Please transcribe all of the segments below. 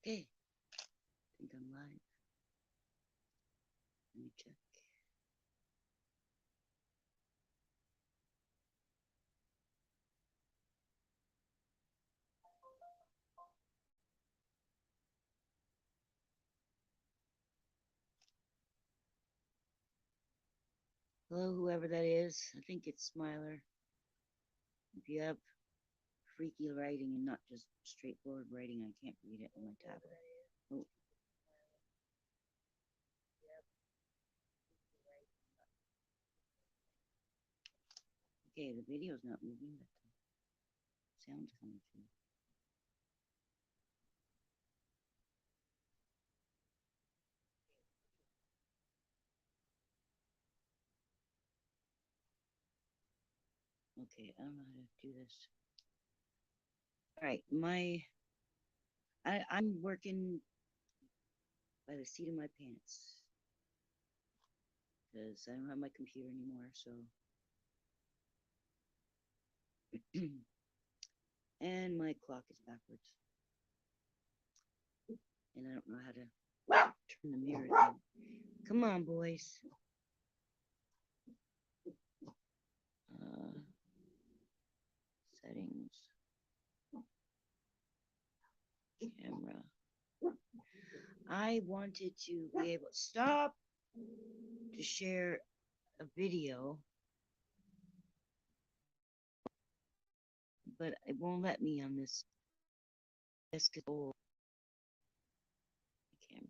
Okay, I think I'm live. Let me check. Hello, whoever that is. I think it's Smiler. If you have freaky writing and not just straightforward writing, I can't read it on my tablet. Oh. Okay, the video's not moving, but the sound's coming through. Okay, I don't know how to do this. All right, I'm working by the seat of my pants because I don't have my computer anymore. So, and my clock is backwards, and I don't know how to turn the mirror thing. Come on, boys. Settings, camera. I wanted to be able to stop to share a video, but it won't let me on this desk old camera.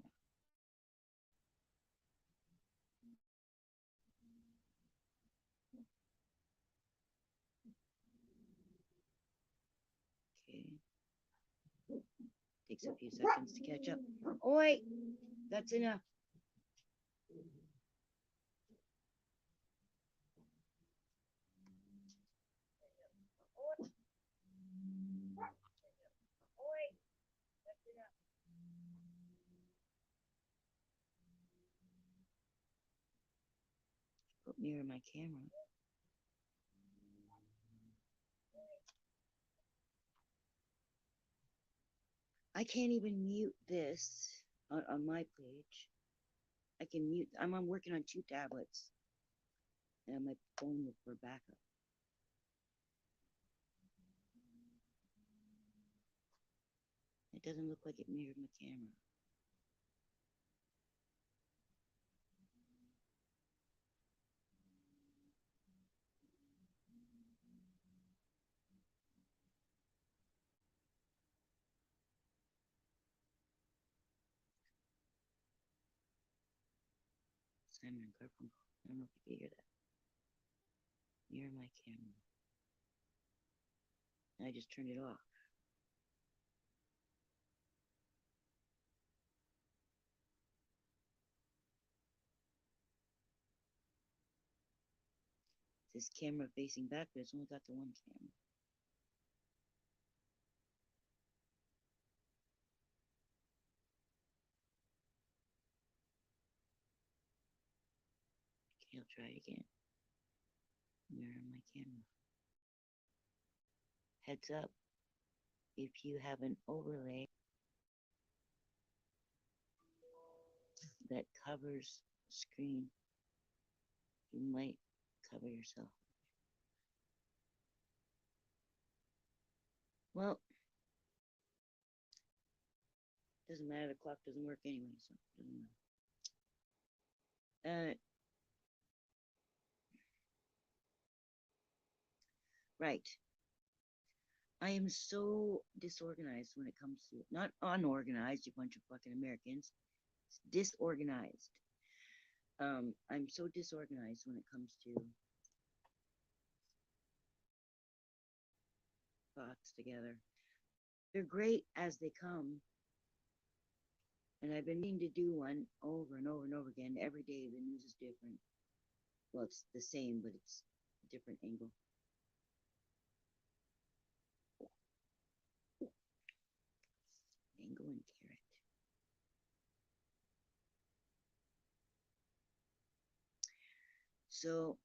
Okay. Takes a few seconds to catch up. Oh, wait, that's enough. Put near my camera. I can't even mute this on my page. I can mute. I'm working on 2 tablets, and my phone for backup. It doesn't look like it mirrored my camera. Simon and Garfunkel. I don't know if you can hear that. Near my camera. I just turned it off. This camera facing back, but it's only got the one camera. Okay, I'll try it again. Mirror my camera. Heads up, if you have an overlay that covers the screen, you might cover yourself. Well, doesn't matter, the clock doesn't work anyway, so it doesn't matter. Right. I am so disorganized when it comes to, not unorganized, you bunch of fucking Americans. It's disorganized. I'm so disorganized when it comes to thoughts together. They're great as they come, and I've been needing to do one over and over and over again. Every day the news is different. Well, it's the same, but it's a different angle. Angle and carrot. So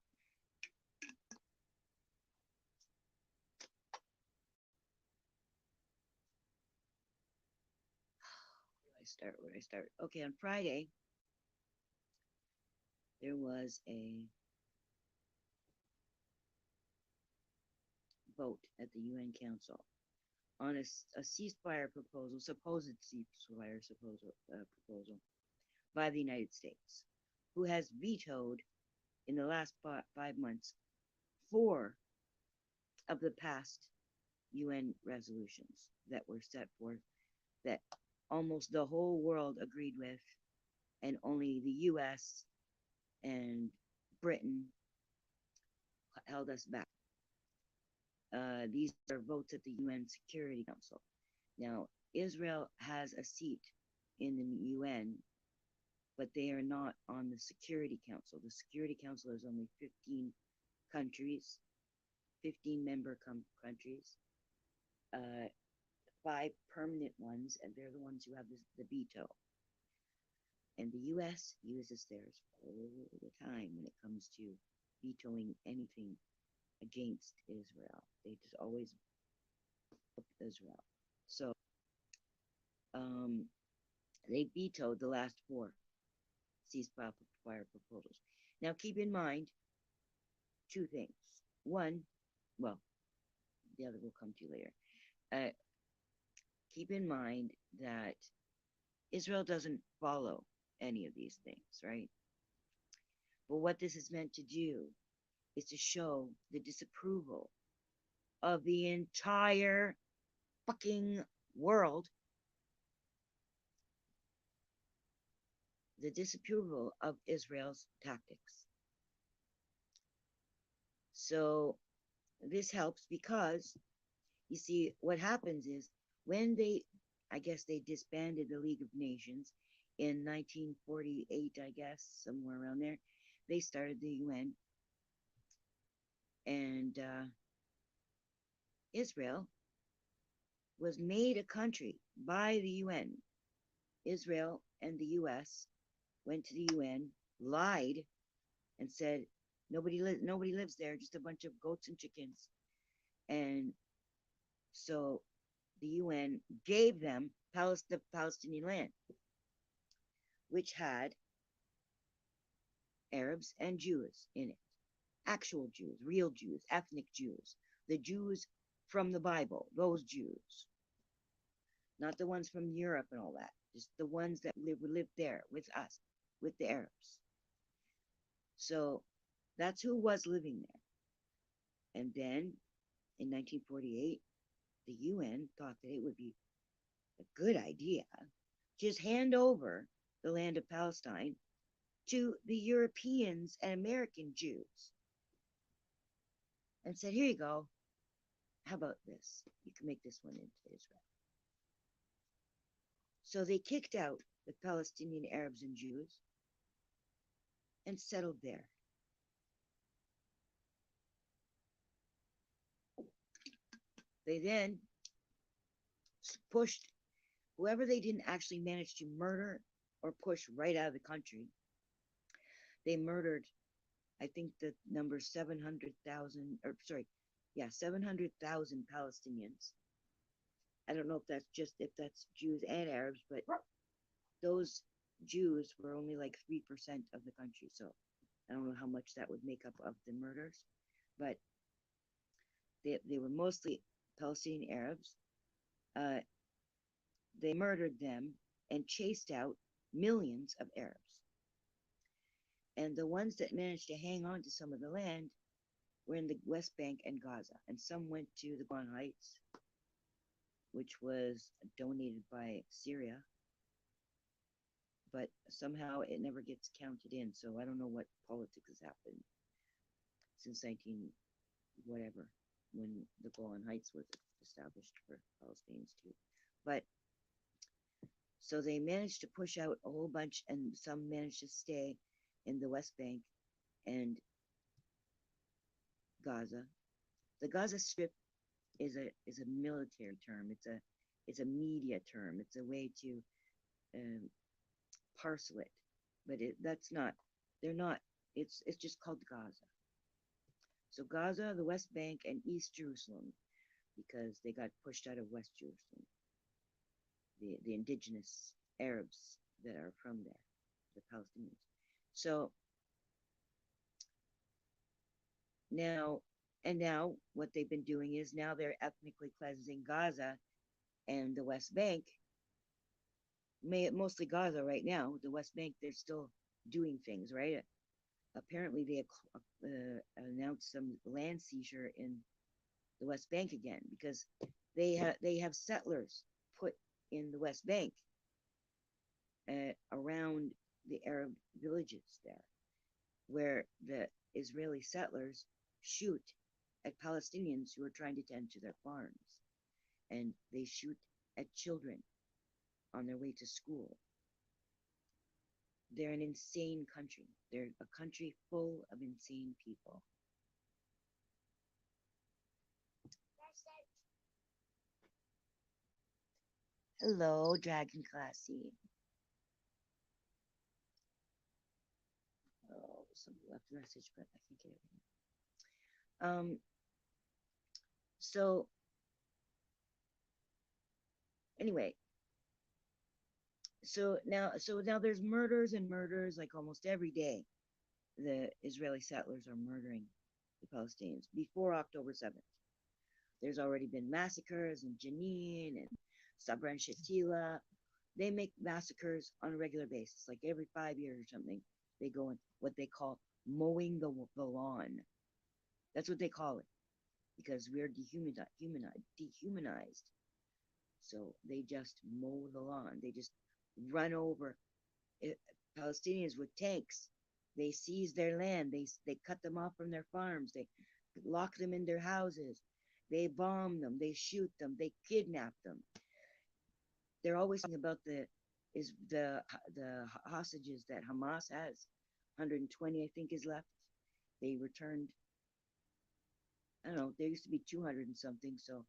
start? Where I start? Okay, on Friday there was a vote at the UN Council on a ceasefire proposal, supposed ceasefire proposal by the United States, who has vetoed in the last 5 months 4 of the past UN resolutions that were set forth that almost the whole world agreed with, and only the US and Britain held us back. These are votes at the UN Security Council. Now, Israel has a seat in the UN, but they are not on the Security Council. The Security Council is only 15 countries, 15 member countries, 5 permanent ones, and they're the ones who have the veto. And the US uses theirs all the time when it comes to vetoing anything against Israel. They just always book Israel. So they vetoed the last 4 ceasefire proposals. Now keep in mind 2 things. One, well, the other will come to later. Keep in mind that Israel doesn't follow any of these things, right? But what this is meant to do is to show the disapproval of the entire fucking world, the disapproval of Israel's tactics. So this helps because, you see, what happens is when I guess they disbanded the League of Nations in 1948, I guess, somewhere around there, they started the UN. And Israel was made a country by the UN. Israel and the US went to the UN, lied, and said nobody lives there, just a bunch of goats and chickens. And so the UN gave them the Palestinian land, which had Arabs and Jews in it. Actual Jews, real Jews, ethnic Jews, the Jews from the Bible, those Jews. Not the ones from Europe and all that, just the ones that lived there with us, with the Arabs. So that's who was living there. And then in 1948, the UN thought that it would be a good idea to just hand over the land of Palestine to the Europeans and American Jews. And said, here you go. How about this? You can make this one into Israel. So they kicked out the Palestinian Arabs and Jews and settled there. They then pushed whoever they didn't actually manage to murder or push right out of the country. They murdered, I think the number 700,000, 700,000 Palestinians. I don't know if that's Jews and Arabs, but those Jews were only like 3% of the country. So I don't know how much that would make up of the murders, but they were mostly Palestinian Arabs. They murdered them and chased out millions of Arabs. And the ones that managed to hang on to some of the land were in the West Bank and Gaza. And some went to the Golan Heights, which was donated by Syria. But somehow it never gets counted in. So I don't know what politics has happened since 19 whatever, when the Golan Heights was established for Palestinians too. But so they managed to push out a whole bunch, and some managed to stay in the West Bank and Gaza. The Gaza Strip is a military term. It's a media term. It's a way to parcel it, but that's not. They're not. It's just called Gaza. So Gaza, the West Bank, and East Jerusalem, because they got pushed out of West Jerusalem. The indigenous Arabs that are from there, the Palestinians. So now, and now what they've been doing is now they're ethnically cleansing Gaza and the West Bank, mostly Gaza right now. The West Bank, they're still doing things, right? Apparently, they announced some land seizure in the West Bank again because they have settlers put in the West Bank around the Arab villages there, where the Israeli settlers shoot at Palestinians who are trying to tend to their farms, and they shoot at children on their way to school. They're an insane country. They're a country full of insane people. Hello, Dragon Classy. Oh, somebody left a message, but I can't get it. So anyway, so now there's murders and murders like almost every day. The Israeli settlers are murdering the Palestinians before October 7th. There's already been massacres in Jenin and Sabra and Shatila. They make massacres on a regular basis, like every 5 years or something. They go in what they call mowing the lawn. That's what they call it because we're dehumanized. So they just mow the lawn. They just run over Palestinians with tanks. They seize their land. They cut them off from their farms. They lock them in their houses. They bomb them. They shoot them. They kidnap them. They're always talking about the hostages that Hamas has. 120, I think, is left. They returned. I don't know. There used to be 200 and something, so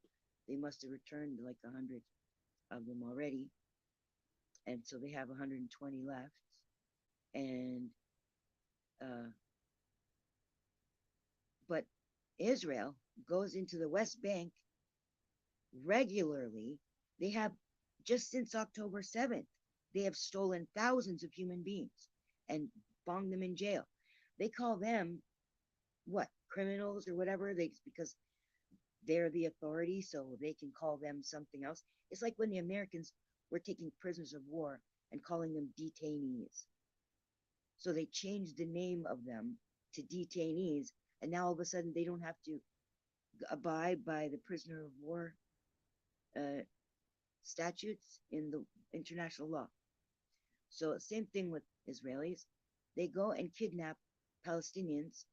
they must have returned like 100 of them already, and so they have 120 left. And uh, but Israel goes into the West Bank regularly. They have just since October 7th, they have stolen thousands of human beings and bombed them in jail. They call them what, criminals or whatever, they because they're the authority, so they can call them something else. It's like when the Americans were taking prisoners of war and calling them detainees. So they changed the name of them to detainees, and now all of a sudden they don't have to abide by the prisoner of war uh, statutes in the international law. So same thing with Israelis. They go and kidnap Palestinians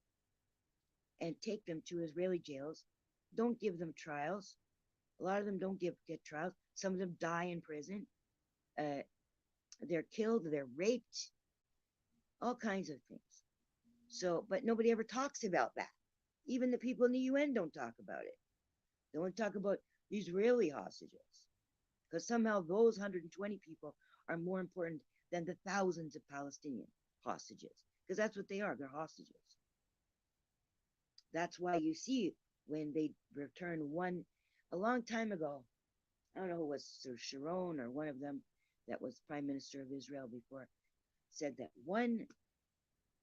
and take them to Israeli jails. Don't give them trials. A lot of them don't get trials. Some of them die in prison. Uh, they're killed. They're raped. All kinds of things. So, but nobody ever talks about that. Even the people in the UN don't talk about it. They only talk about the Israeli hostages because somehow those 120 people are more important than the thousands of Palestinian hostages because that's what they are. They're hostages. That's why you see when they return one a long time ago. I don't know who it was, Sir Sharon or one of them that was Prime Minister of Israel before, said that one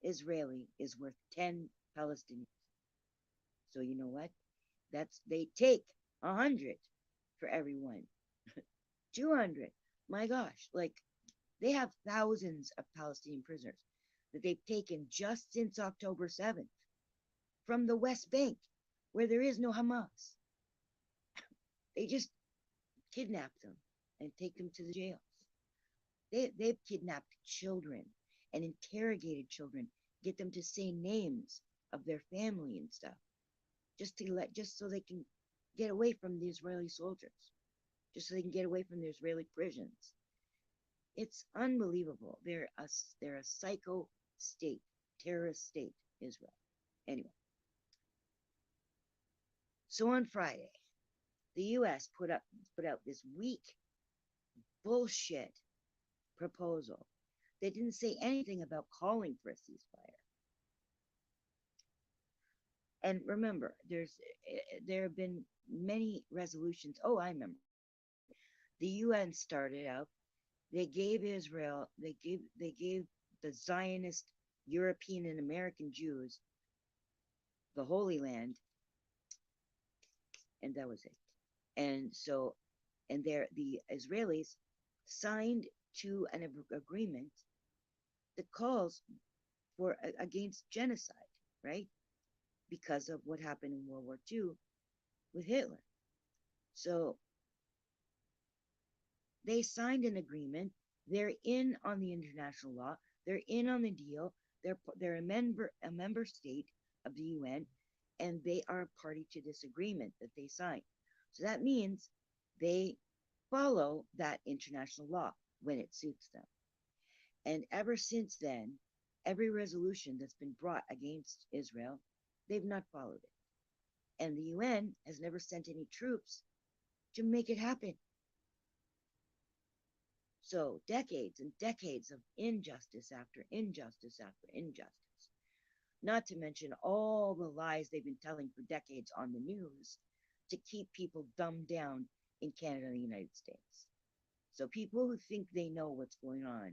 Israeli is worth 10 Palestinians. So you know what? That's they take 100 for everyone. 200. My gosh, like they have thousands of Palestinian prisoners that they've taken just since October 7th from the West Bank, where there is no Hamas. They just kidnap them and take them to the jails. They've kidnapped children and interrogated children, get them to say names of their family and stuff, just so they can get away from the Israeli soldiers, just so they can get away from the Israeli prisons. It's unbelievable. They're a psycho state, terrorist state, Israel. Anyway, so on Friday, the U.S. put out this weak bullshit proposal. They didn't say anything about calling for a ceasefire. And remember, there have been many resolutions. Oh, I remember. The UN started out They gave Israel, they gave the Zionist European and American Jews the Holy Land, and that was it. And so, and there the Israelis signed to an agreement that calls for against genocide, right? Because of what happened in World War II with Hitler. So they signed an agreement. They're in on the international law. They're in on the deal. They're a member state of the UN, and they are a party to this agreement that they signed. So that means they follow that international law when it suits them. And ever since then, every resolution that's been brought against Israel, they've not followed it. And the UN has never sent any troops to make it happen. So decades and decades of injustice after injustice after injustice, not to mention all the lies they've been telling for decades on the news to keep people dumbed down in Canada and the United States. So people who think they know what's going on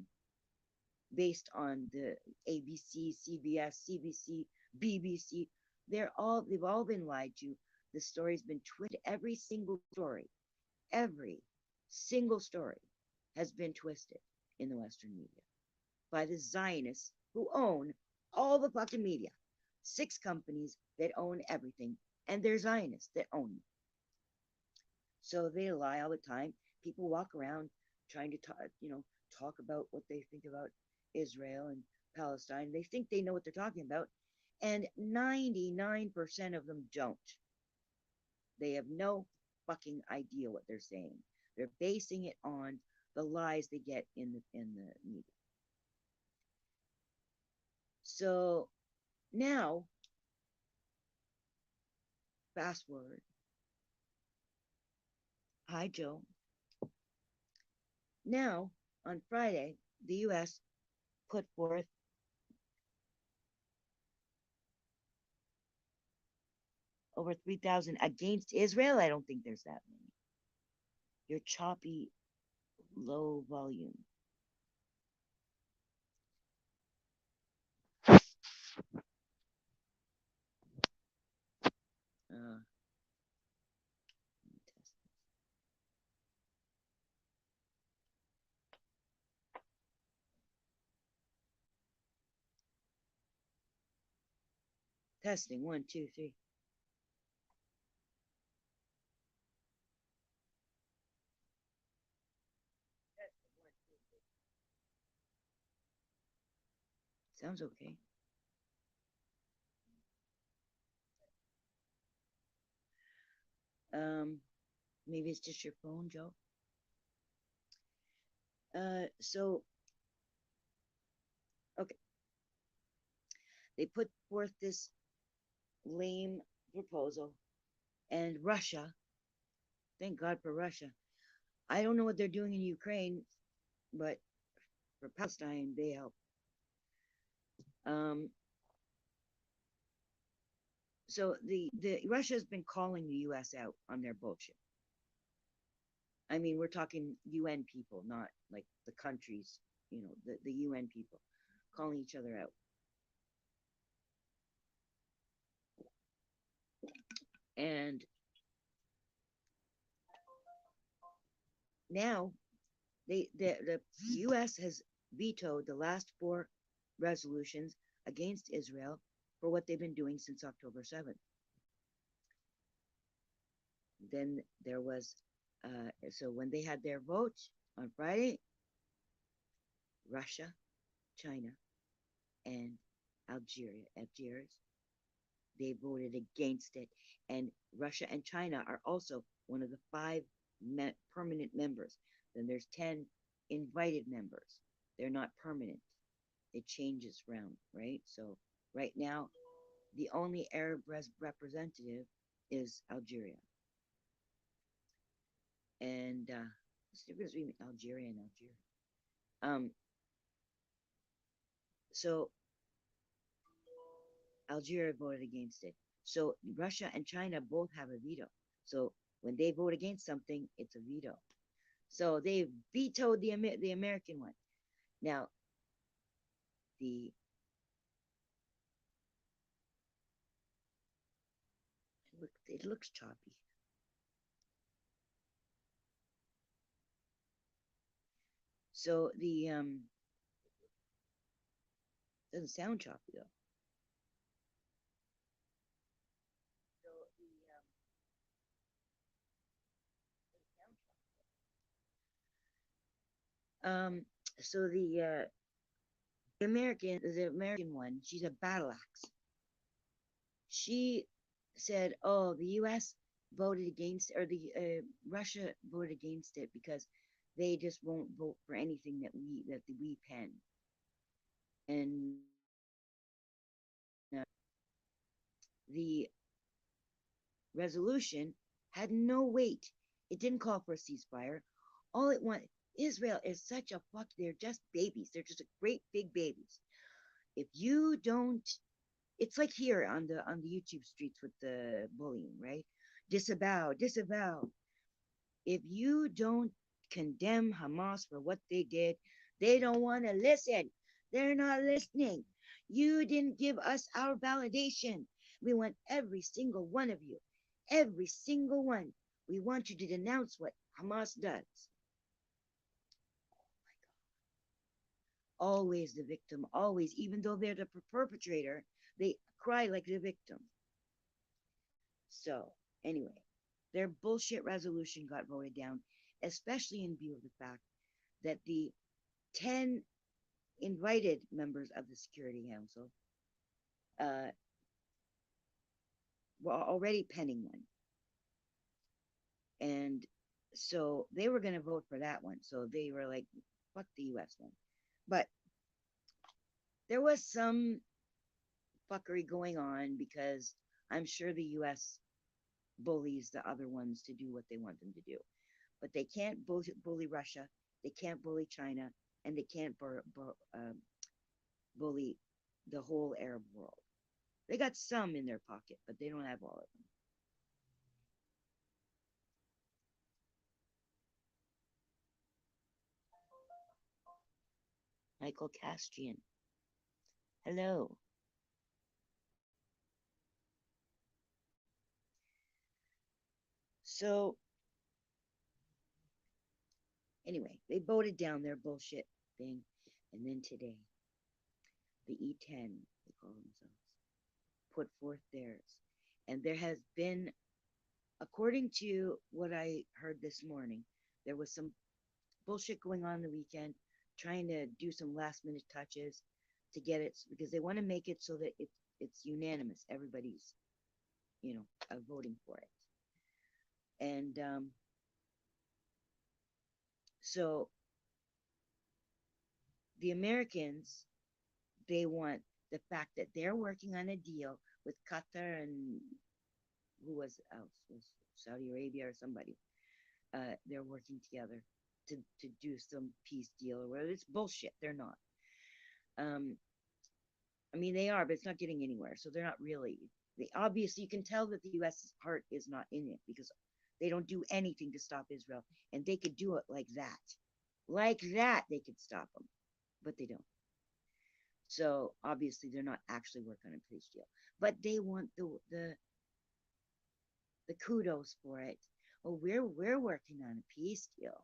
based on the ABC, CBS, CBC, BBC, they've all been lied to. The story's been twisted. Every single story has been twisted in the Western media by the Zionists who own all the fucking media. 6 companies that own everything, and they're Zionists that own them. So they lie all the time. People walk around trying to talk about what they think about Israel and Palestine. They think they know what they're talking about, and 99% of them don't. They have no fucking idea what they're saying. They're basing it on the lies they get in the media. So now, fast forward. Hi, Joe. Now, on Friday, the U.S. put forth over 3,000 against Israel. I don't think there's that many. You're choppy, low volume. Uh, testing 1, 2, 3. Sounds okay. Maybe it's just your phone, Joe. So okay, they put forth this lame proposal, and Russia. Thank God for Russia. I don't know what they're doing in Ukraine, but for Palestine, they help. Um, so the Russia's been calling the U.S. out on their bullshit. I mean, we're talking UN people, not like the countries, the UN people calling each other out. And now the U.S. has vetoed the last 4 resolutions against Israel for what they've been doing since October 7th. Then there was, so when they had their vote on Friday, Russia, China, and Algiers, they voted against it. And Russia and China are also one of the 5 permanent members. Then there's 10 invited members. They're not permanent. It changes round, right? So right now, the only Arab representative is Algeria. And what's the difference between Algeria and Algeria? So Algeria voted against it. So Russia and China both have a veto. So when they vote against something, it's a veto. So they vetoed the American one. Now the it looks choppy. So the doesn't sound choppy though. So the so the American one, she's a battle axe. She said, "Oh, the U.S. voted against, or the Russia voted against it because they just won't vote for anything that we pen." And the resolution had no weight. It didn't call for a ceasefire. All it wanted, Israel is such a fuck. They're just babies. They're just great big babies. If you don't, it's like here on the YouTube streets with the bullying, right? Disavow, disavow. If you don't condemn Hamas for what they did, they don't want to listen. They're not listening. You didn't give us our validation. We want every single one of you, every single one. We want you to denounce what Hamas does. Always the victim, always, even though they're the perpetrator, they cry like the victim. So, anyway, their bullshit resolution got voted down, especially in view of the fact that the 10 invited members of the Security Council uh, were already penning one. And so they were going to vote for that one. So they were like, fuck the US one. But there was some fuckery going on because I'm sure the US bullies the other ones to do what they want them to do. But they can't bully Russia, they can't bully China, and they can't bully the whole Arab world. They got some in their pocket, but they don't have all of them. Michael Castrian. Hello. So, anyway, they voted down their bullshit thing. And then today, the E10, they call themselves, put forth theirs. And there has been, according to what I heard this morning, there was some bullshit going on the weekend, trying to do some last minute touches to get it because they want to make it so that it's unanimous. Everybody's, voting for it. And so the Americans, they want the fact that they're working on a deal with Qatar and who was else was Saudi Arabia or somebody. They're working together to do some peace deal or whatever. It's bullshit. They're not. Um, I mean, they are, but it's not getting anywhere. So they're not really. They obviously you can tell that the U.S.'s heart is not in it because they don't do anything to stop Israel, and they could do it like that. Like that, they could stop them, but they don't. So obviously, they're not actually working on a peace deal, but they want the kudos for it. Oh, we're working on a peace deal.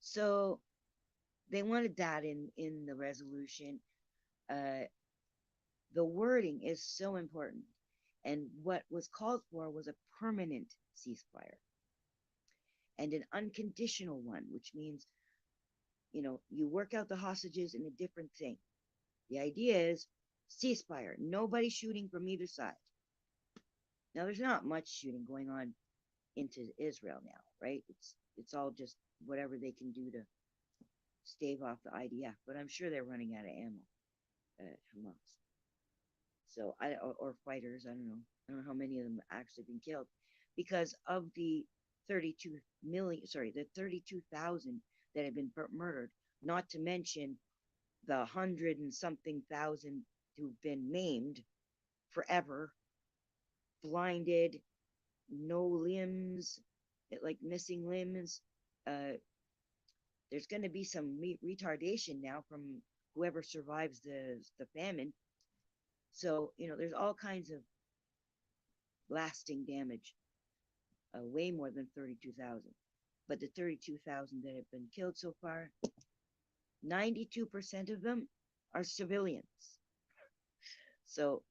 So they wanted that in the resolution. Uh, the wording is so important, and what was called for was a permanent ceasefire and an unconditional one, which means you work out the hostages in a different thing. The idea is ceasefire, nobody shooting from either side. Now, there's not much shooting going on into Israel now, right? It's all just whatever they can do to stave off the IDF, but I'm sure they're running out of ammo at Hamas. So or fighters, I don't know. I don't know how many of them have actually been killed because of the 32,000 that have been murdered, not to mention the hundred and something thousand who've been maimed forever, blinded, no limbs, like missing limbs. Uh, there's going to be some retardation now from whoever survives the famine. So there's all kinds of lasting damage, way more than 32,000. But the 32,000 that have been killed so far, 92% of them are civilians. So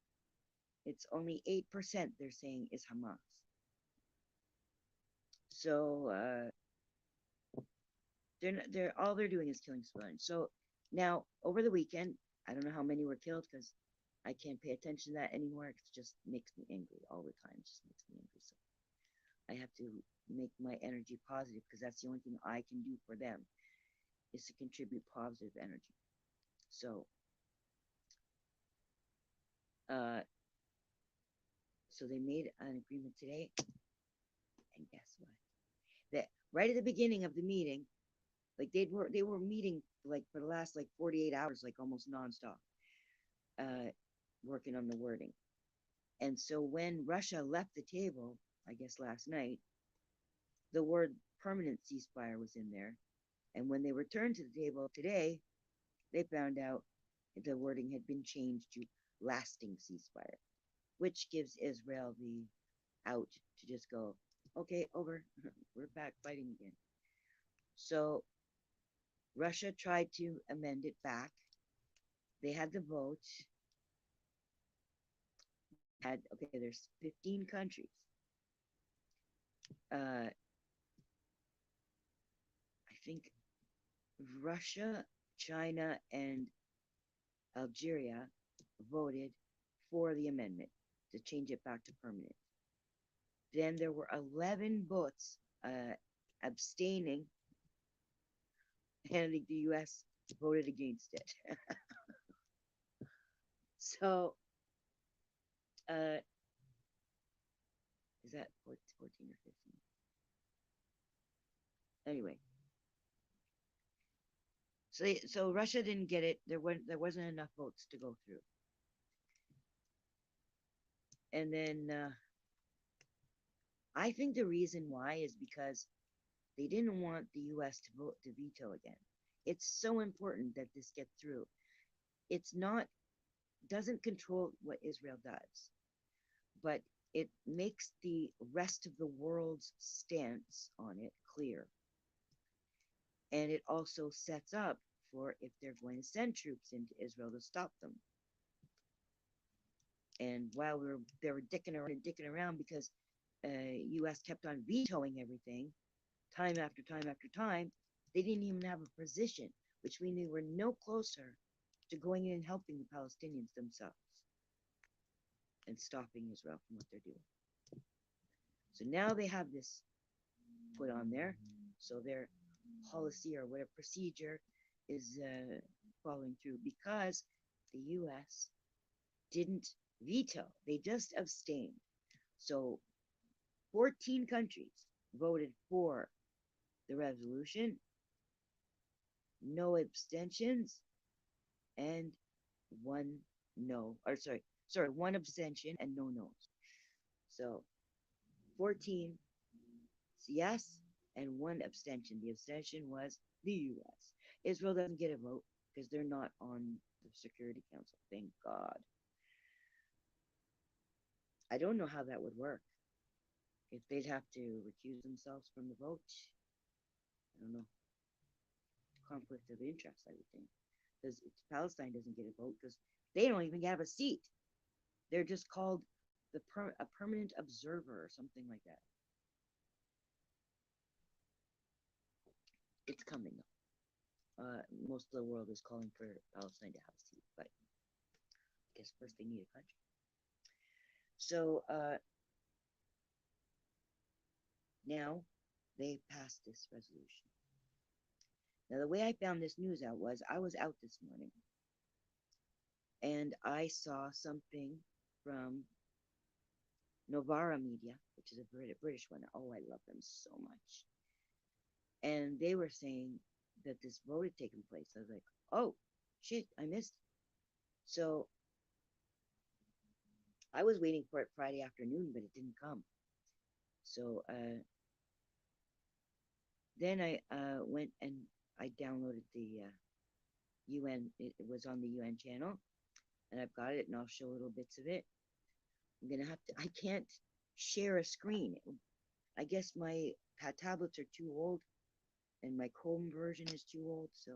it's only 8% they're saying is Hamas. So they're all they're doing is killing civilians. So now over the weekend, I don't know how many were killed because I can't pay attention to that anymore. It just makes me angry all the time. It just makes me angry. So I have to make my energy positive because that's the only thing I can do for them is to contribute positive energy. So uh so they made an agreement today, and guess what? That right at the beginning of the meeting, like they were meeting like for the last like 48 hours, like almost nonstop, uh, working on the wording. And so when Russia left the table, I guess last night, the word permanent ceasefire was in there. And when they returned to the table today, they found out the wording had been changed to lasting ceasefire, which gives Israel the out to just go, okay, over, we're back fighting again. So Russia tried to amend it back. They had the vote. Had okay, there's 15 countries. I think Russia, China, and Algeria voted for the amendment to change it back to permanent. Then there were 11 votes abstaining, and the U.S. voted against it. So, uh, is that 14 or 15? Anyway, so Russia didn't get it. There wasn't enough votes to go through. And then I think the reason why is because they didn't want the U.S. to vote to veto again. It's so important that this get through. It's not doesn't control what Israel does, but it makes the rest of the world's stance on it clear. And it also sets up for if they're going to send troops into Israel to stop them. And while they were dicking around because U.S. kept on vetoing everything, time after time after time, they didn't even have a position, which means they were no closer to going in and helping the Palestinians themselves and stopping Israel from what they're doing. So now they have this put on there. So their policy or whatever procedure is following through because the U.S. didn't veto. They just abstained. So 14 countries voted for the resolution, no abstentions, and one one abstention and no no's. So 14 yes and one abstention. The abstention was the U.S. Israel doesn't get a vote because they're not on the Security Council. Thank God. I don't know how that would work. If they'd have to recuse themselves from the vote, I don't know. Conflict of interest, I would think. Because Palestine doesn't get a vote because they don't even have a seat. They're just called a permanent observer or something like that. It's coming. Most of the world is calling for Palestine to have a seat, but I guess first they need a country. So now they passed this resolution. Now the way I found this news out was I was out this morning and I saw something from Novara Media, which is a British one. Oh, I love them so much. And they were saying that this vote had taken place. I was like, oh, shit, I missed it. So I was waiting for it Friday afternoon, but it didn't come. So then I went and I downloaded the UN. It was on the UN channel, and I've got it, and I'll show little bits of it. I'm gonna have to. I can't share a screen. I guess my tablets are too old, and my Chrome version is too old, so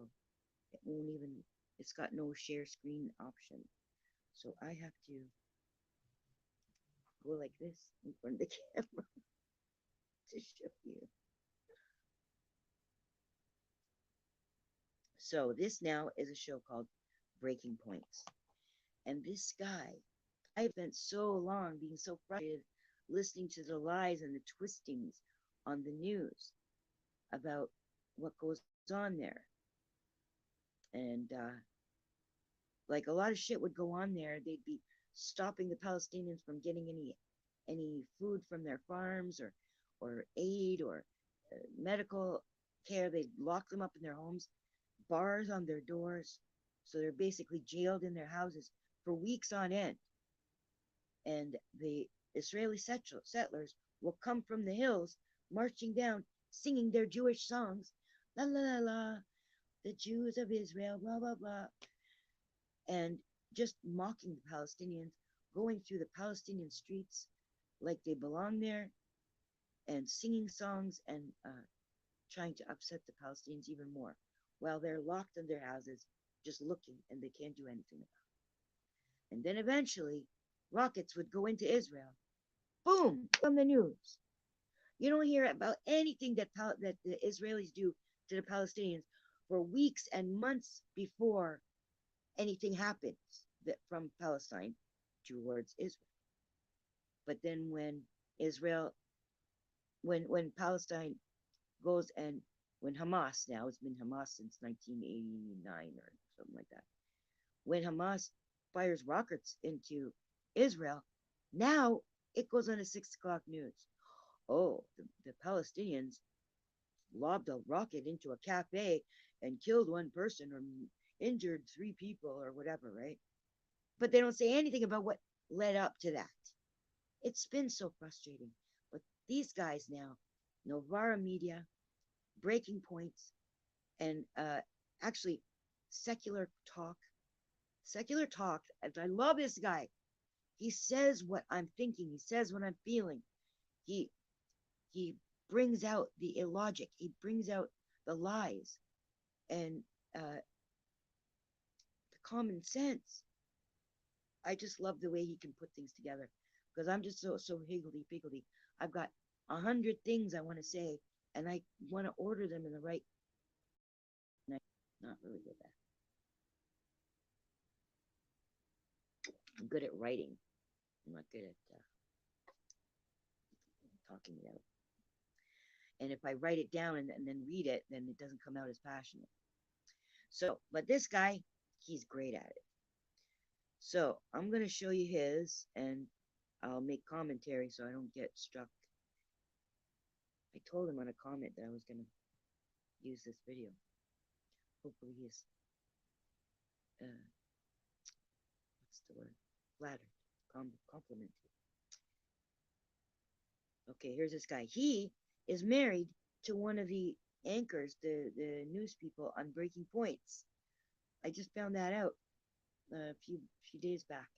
it won't even. It's got no share screen option. So I have to go like this in front of the camera to show you. So this now is a show called Breaking Points. And this guy, I've spent so long being so frustrated listening to the lies and the twistings on the news about what goes on there. And like a lot of shit would go on there. They'd be stopping the Palestinians from getting any food from their farms or aid or medical care. They'd lock them up in their homes, bars on their doors, so they're basically jailed in their houses for weeks on end. And the Israeli settlers will come from the hills, marching down, singing their Jewish songs, la la la la, the Jews of Israel, blah blah blah, and just mocking the Palestinians, going through the Palestinian streets like they belong there, and singing songs and trying to upset the Palestinians even more, while they're locked in their houses, just looking, and they can't do anything about it. And then eventually, rockets would go into Israel. Boom! From the news. You don't hear about anything that the Israelis do to the Palestinians for weeks and months before anything happens that from Palestine towards Israel. But then when Israel, when Palestine goes and when Hamas, now it's been Hamas since 1989 or something like that, when Hamas fires rockets into Israel, now it goes on a 6 o'clock news. Oh, the Palestinians lobbed a rocket into a cafe and killed one person or injured 3 people or whatever, right? But they don't say anything about what led up to that. It's been so frustrating. But these guys now, Novara Media, Breaking Points, and actually Secular Talk. Secular Talk, I love this guy. He says what I'm thinking. He says what I'm feeling. He brings out the illogic. He brings out the lies and the common sense. I just love the way he can put things together because I'm just so higgledy piggledy. I've got 100 things I want to say, and I want to order them in the right. And I'm not really good at that. I'm good at writing. I'm not good at talking it out. And if I write it down and then read it, then it doesn't come out as passionate. So, but this guy, he's great at it. So I'm going to show you his, and I'll make commentary so I don't get struck. I told him on a comment that I was going to use this video. Hopefully he's, what's the word? Flattered, complimented. Okay, here's this guy. He is married to one of the anchors, the news people on Breaking Points. I just found that out a few days back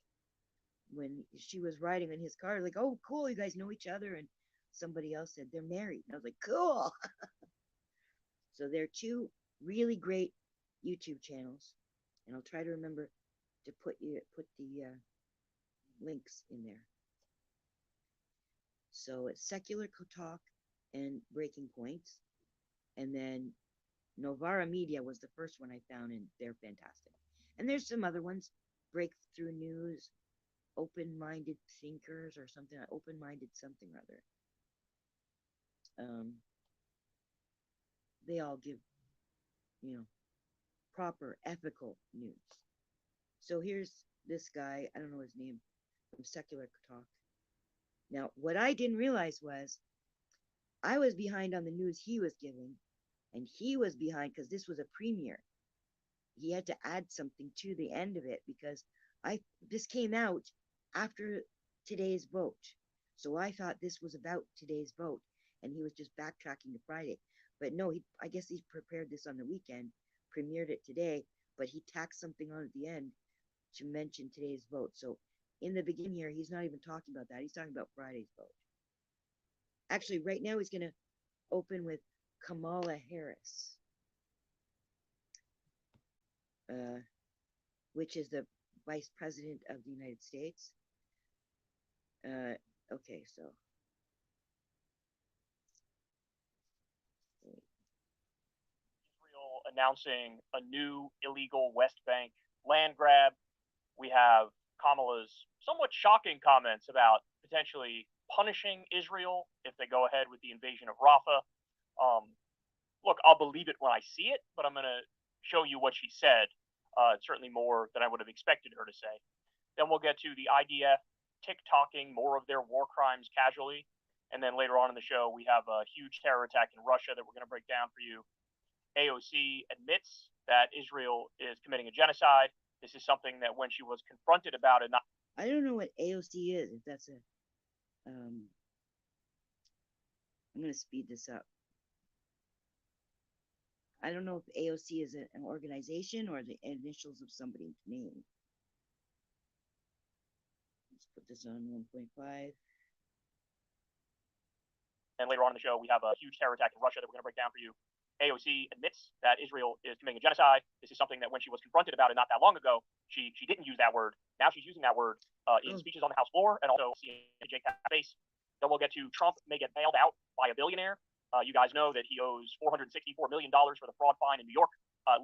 when she was riding in his car. Like, oh, cool, you guys know each other. And somebody else said they're married. And I was like, cool. So they're 2 really great YouTube channels, and I'll try to remember to put the links in there. So it's Secular Talk and Breaking Points, and then Novara Media was the first one I found, and they're fantastic. And there's some other ones, Breakthrough News, Open-Minded Thinkers, or something, Open-Minded something or other. They all give, proper ethical news. So here's this guy, I don't know his name, from Secular Talk. Now, what I didn't realize was I was behind on the news he was giving, and he was behind because this was a premiere. He had to add something to the end of it because this came out after today's vote. So I thought this was about today's vote, and he was just backtracking to Friday. But no, I guess he prepared this on the weekend, premiered it today, but he tacked something on at the end to mention today's vote. So in the beginning here, he's not even talking about that. He's talking about Friday's vote. Actually, right now he's going to open with Kamala Harris, which is the Vice President of the United States. Okay, so Israel announcing a new illegal West Bank land grab. We have Kamala's somewhat shocking comments about potentially punishing Israel if they go ahead with the invasion of Rafah. Look, I'll believe it when I see it, but I'm going to show you what she said. Certainly more than I would have expected her to say. Then we'll get to the IDF TikToking more of their war crimes casually. And then later on in the show, we have a huge terror attack in Russia that we're going to break down for you. AOC admits that Israel is committing a genocide. This is something that when she was confronted about it, I don't know what AOC is. If that's a, I'm going to speed this up. I don't know if AOC is an organization or the initials of somebody's name. Let's put this on 1.5. And later on in the show, we have a huge terror attack in Russia that we're going to break down for you. AOC admits that Israel is committing a genocide. This is something that when she was confronted about it not that long ago, she didn't use that word. Now she's using that word in speeches on the House floor and also CNJ face. Then we'll get to Trump may get bailed out by a billionaire. You guys know that he owes $464 million for the fraud fine in New York.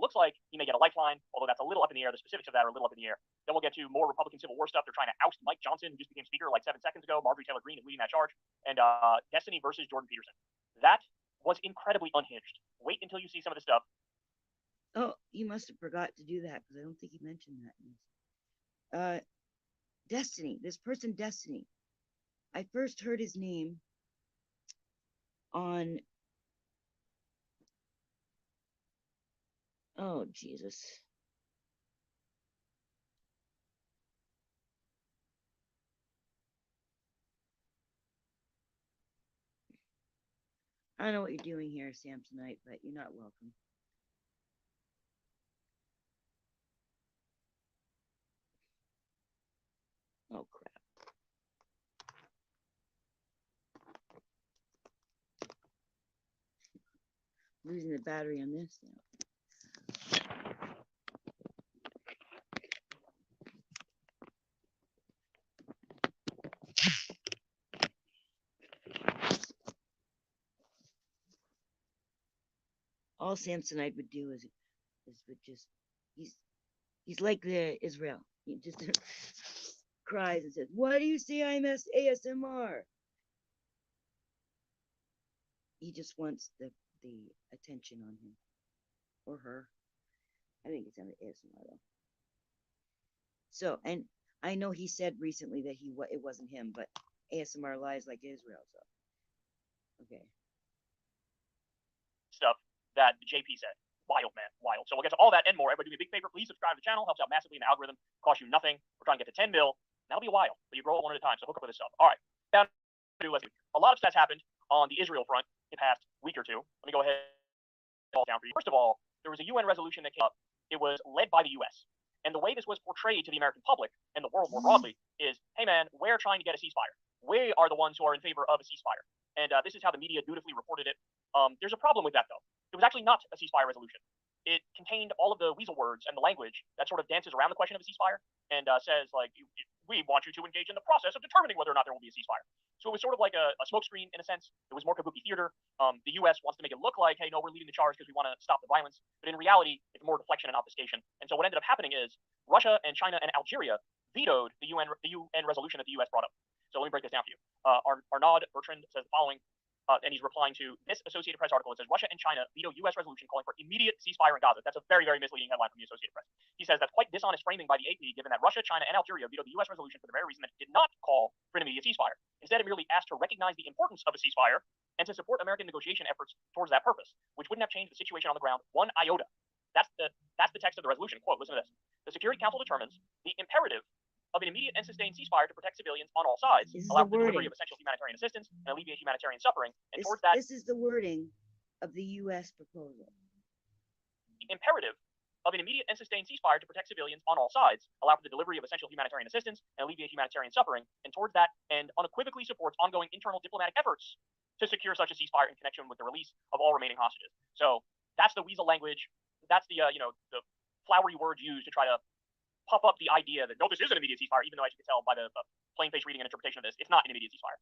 Looks like he may get a lifeline, although that's a little up in the air. The specifics of that are a little up in the air. Then we'll get to more Republican Civil War stuff. They're trying to oust Mike Johnson, who just became Speaker like 7 seconds ago. Marjorie Taylor Greene is leading that charge. And Destiny versus Jordan Peterson. That was incredibly unhinged. Wait until you see some of the stuff. Oh, you must have forgot to do that because I don't think he mentioned that. Destiny, this person Destiny. I first heard his name on, oh Jesus. I don't know what you're doing here, Samsonite, but you're not welcome. Oh crap. Losing the battery on this now. All Samsonite would do is would just he's like the Israel. He just cries and says, "Why do you say I'm ASMR?" He just wants the attention on him or her. I think it's ASMR though. So, and I know he said recently that it wasn't him, but ASMR lies like Israel. So, okay. Stuff that JP said. Wild, man. Wild. So we'll get to all that and more. Everybody do me a big favor. Please subscribe to the channel. Helps out massively in the algorithm. Costs you nothing. We're trying to get to 10 mil. That'll be a while, but you grow it one at a time. So hook up with this stuff. All right. Down to a lot of stuff happened on the Israel front in the past week or two. Let me go ahead and all down for you. First of all, there was a UN resolution that came up. It was led by the US. And the way this was portrayed to the American public and the world more broadly is, hey man, we're trying to get a ceasefire. We are the ones who are in favor of a ceasefire. And this is how the media dutifully reported it. There's a problem with that, though. It was actually not a ceasefire resolution. It contained all of the weasel words and the language that sort of dances around the question of a ceasefire and says, like, we want you to engage in the process of determining whether or not there will be a ceasefire. So it was sort of like a smokescreen in a sense. It was more kabuki theater. The U.S. wants to make it look like, hey, no, we're leading the charge because we want to stop the violence. But in reality, it's more deflection and obfuscation. And so what ended up happening is Russia and China and Algeria vetoed the UN resolution that the U.S. brought up. So let me break this down for you. Arnaud Bertrand says the following, and he's replying to this Associated Press article. It says, Russia and China veto U.S. resolution calling for immediate ceasefire in Gaza. That's a very, very misleading headline from the Associated Press. He says that's quite dishonest framing by the AP, given that Russia, China, and Algeria vetoed the U.S. resolution for the very reason that it did not call for an immediate ceasefire. Instead, it merely asked to recognize the importance of a ceasefire and to support American negotiation efforts towards that purpose, which wouldn't have changed the situation on the ground one iota. That's the text of the resolution. Quote, listen to this. The Security Council determines the imperative of an immediate and sustained ceasefire to protect civilians on all sides, This is allow the for the delivery wording. of essential humanitarian assistance, and alleviate humanitarian suffering, and towards that This is the wording of the U.S. proposal. imperative of an immediate and sustained ceasefire to protect civilians on all sides, allow for the delivery of essential humanitarian assistance, and alleviate humanitarian suffering, and towards that end unequivocally supports ongoing internal diplomatic efforts to secure such a ceasefire in connection with the release of all remaining hostages. So that's the weasel language. That's the the flowery words used to try to puff up the idea that no, this is an immediate ceasefire, even though, as you can tell by the plain face reading and interpretation of this, it's not an immediate ceasefire.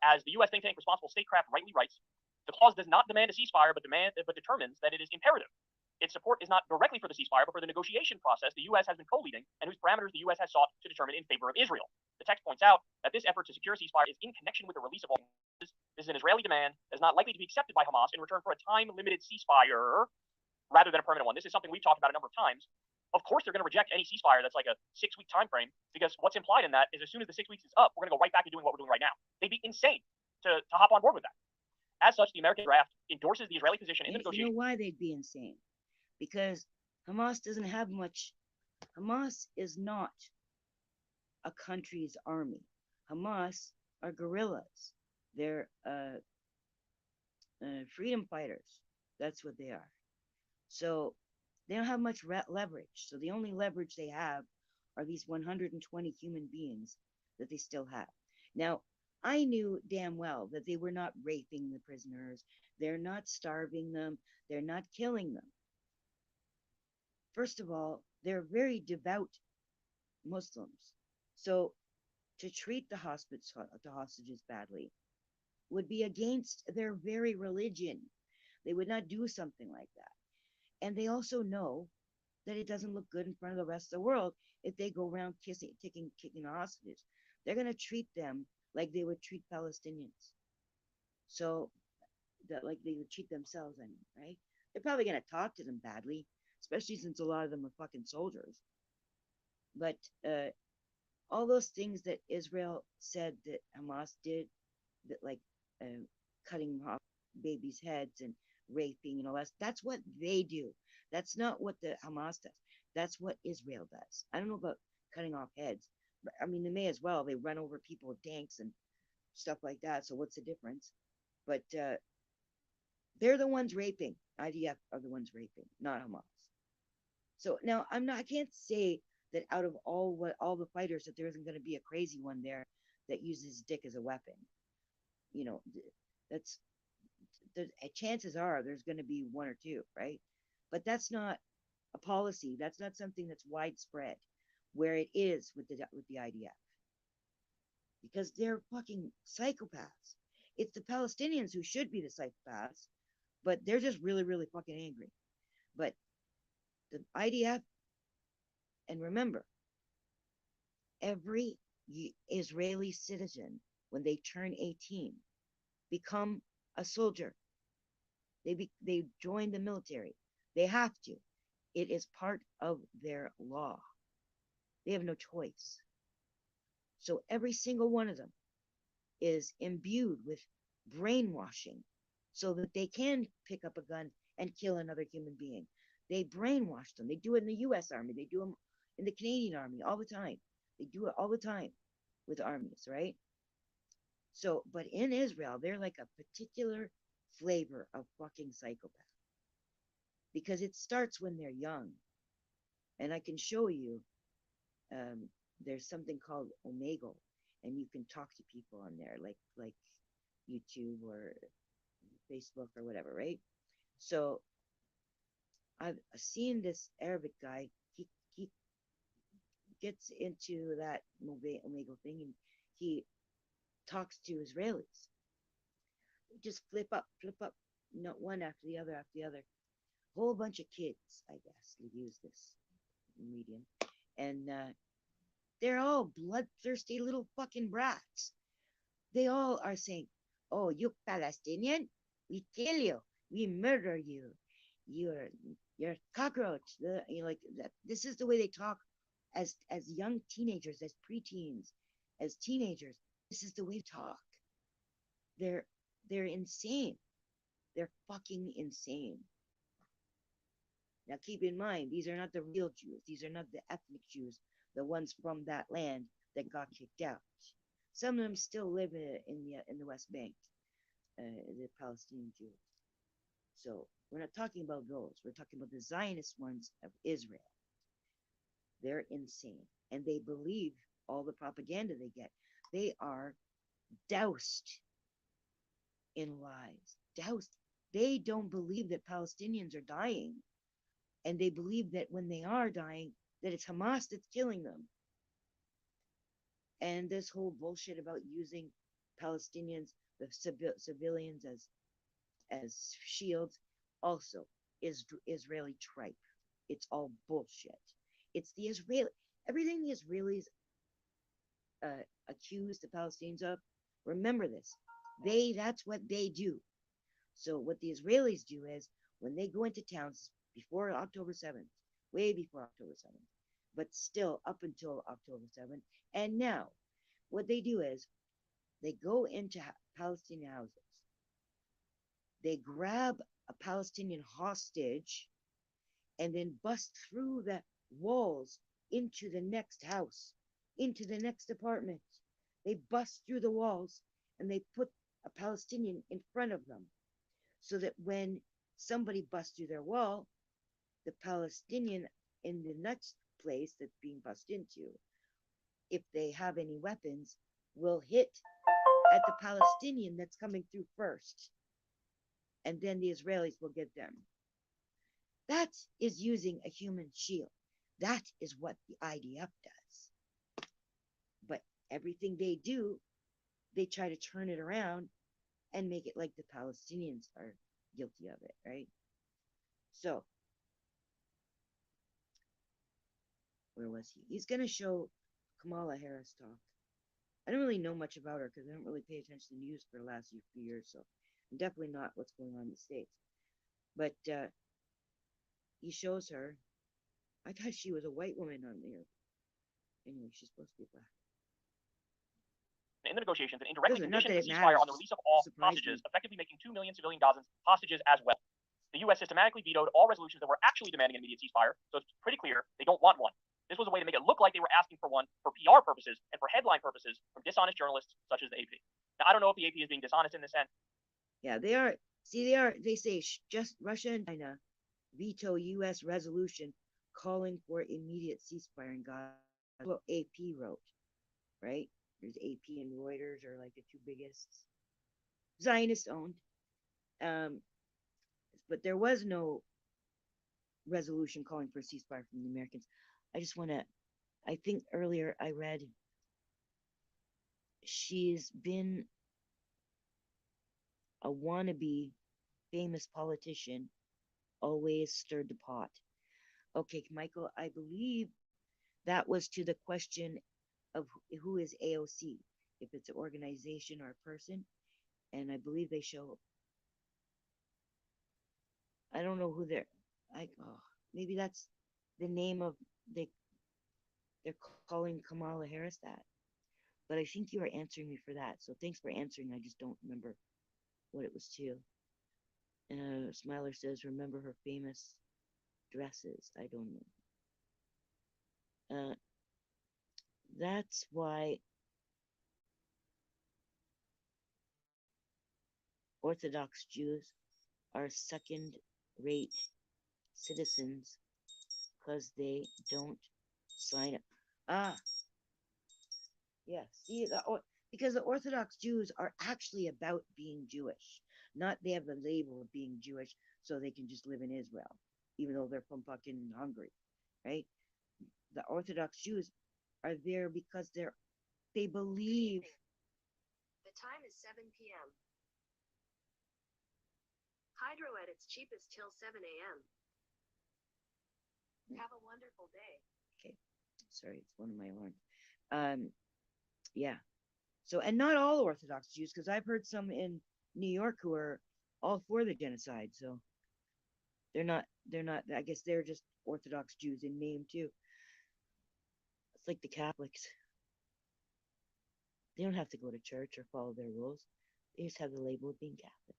As the U.S. think tank Responsible Statecraft rightly writes, the clause does not demand a ceasefire, but determines that it is imperative. Its support is not directly for the ceasefire, but for the negotiation process the U.S. has been co-leading and whose parameters the U.S. has sought to determine in favor of Israel. The text points out that this effort to secure a ceasefire is in connection with the release of all. This is an Israeli demand that is not likely to be accepted by Hamas in return for a time-limited ceasefire rather than a permanent one. This is something we've talked about a number of times. Of course, they're going to reject any ceasefire that's like a 6-week time frame, because what's implied in that is as soon as the 6 weeks is up, we're going to go right back to doing what we're doing right now. They'd be insane to hop on board with that. As such, the American draft endorses the Israeli position in the negotiation. You know why they'd be insane? Because Hamas doesn't have much. Hamas is not a country's army. Hamas are guerrillas. They're freedom fighters. That's what they are. So they don't have much leverage. So the only leverage they have are these 120 human beings that they still have. Now, I knew damn well that they were not raping the prisoners. They're not starving them. They're not killing them. First of all, they're very devout Muslims. So to treat the hostages badly would be against their very religion. They would not do something like that. And they also know that it doesn't look good in front of the rest of the world if they go around kicking the hostages. They're going to treat them like they would treat Palestinians. So that like they would treat themselves, I mean, right? They're probably going to talk to them badly, especially since a lot of them are fucking soldiers. But all those things that Israel said that Hamas did, that like cutting off babies' heads and raping and all that, that's what they do. That's not what the Hamas does. That's what Israel does. I don't know about cutting off heads, but I mean, they may as well. They run over people with tanks and stuff like that. So what's the difference? But they're the ones raping. IDF are the ones raping, not Hamas. So now I can't say that out of all the fighters that there isn't going to be a crazy one there that uses dick as a weapon. You know, that's the chances are there's going to be one or two, right? But that's not a policy. That's not something that's widespread, where it is with the IDF, because they're fucking psychopaths. It's the Palestinians who should be the psychopaths, but they're just really, really fucking angry. But the IDF, and remember, every Israeli citizen, when they turn 18, become a soldier. They join the military. They have to. It is part of their law. They have no choice. So every single one of them is imbued with brainwashing so that they can pick up a gun and kill another human being. They brainwash them. They do it in the U.S. Army. They do them in the Canadian Army all the time. They do it all the time with armies, right? So, but in Israel, they're like a particular flavor of fucking psychopath, because it starts when they're young. And I can show you, there's something called Omegle, and you can talk to people on there, like YouTube or Facebook or whatever, right? So I've seen this Arabic guy. He gets into that Omegle thing, and he talks to Israelis. Just flip up, not one after the other, Whole bunch of kids, I guess, who use this medium, and they're all bloodthirsty little fucking brats. They all are saying, "Oh, you Palestinian, we kill you, we murder you, you're cockroach." You know, like that. This is the way they talk as young teenagers, as preteens, as teenagers. This is the way they talk. They're insane. They're fucking insane. Now keep in mind, these are not the real Jews. These are not the ethnic Jews the ones from that land that got kicked out. Some of them still live in the West Bank, the Palestinian Jews. So we're not talking about those. We're talking about the Zionist ones of Israel. They're insane, and they believe all the propaganda they get. They are doused in lies. Doused. They don't believe that Palestinians are dying, and they believe that when they are dying, that it's Hamas that's killing them. And this whole bullshit about using Palestinians, the civilians as shields, also is Israeli tripe. It's all bullshit. It's the Israeli everything the Israelis accuse the Palestinians of. Remember this. That's what they do. So what the Israelis do is when they go into towns before October 7th, way before October 7th, but still up until October 7th, and now what they do is they go into Palestinian houses. They grab a Palestinian hostage and then bust through the walls into the next house, into the next apartment. They bust through the walls and they put a Palestinian in front of them so that when somebody busts through their wall, the Palestinian in the next place that's being busted into, if they have any weapons, will hit at the Palestinian that's coming through first. And then the Israelis will get them. That is using a human shield. That is what the IDF does. But everything they do, they try to turn it around and make it like the Palestinians are guilty of it, right? So, where was he? He's going to show Kamala Harris talk. I don't really know much about her because I don't really pay attention to news for the last few years, so I'm definitely not what's going on in the States. But he shows her. I thought she was a white woman on there. Anyway, she's supposed to be black. In the negotiations and indirectly Not conditioned that the it ceasefire matters. on the release of all hostages, effectively making 2 million civilian Gazans hostages as well. The U.S. systematically vetoed all resolutions that were actually demanding an immediate ceasefire, so it's pretty clear they don't want one. This was a way to make it look like they were asking for one for PR purposes and for headline purposes from dishonest journalists such as the AP. Now, I don't know if the AP is being dishonest in this sense. Yeah, they are. See, they are. They say just Russia and China veto U.S. resolution calling for immediate ceasefire in Gaza. That's what AP wrote, right? There's AP and Reuters are like the two biggest Zionist owned. But there was no resolution calling for a ceasefire from the Americans. I just want to, I think earlier I read she's been a wannabe famous politician, always stirred the pot. Okay, Michael, I believe that was to the question of who is AOC, if it's an organization or a person. And I believe they show, I don't know who they're, maybe that's the name of, they're calling Kamala Harris that. But I think you are answering me for that. So thanks for answering. I just don't remember what it was to. Smiler says, remember her famous dresses. I don't know. That's why Orthodox Jews are second-rate citizens because they don't sign up. Yeah, see, because the Orthodox Jews are actually about being Jewish, not they have the label of being Jewish so they can just live in Israel, even though they're from fucking Hungary, right? The Orthodox Jews are there because they believe. The time is 7 p.m. Hydro at its cheapest till 7 a.m. Have a wonderful day. Okay, sorry, it's one of my alarms. Yeah. So, and not all Orthodox Jews, because I've heard some in New York who are all for the genocide. So they're not, I guess they're just Orthodox Jews in name too. It's like the Catholics. They don't have to go to church or follow their rules. They just have the label of being Catholic.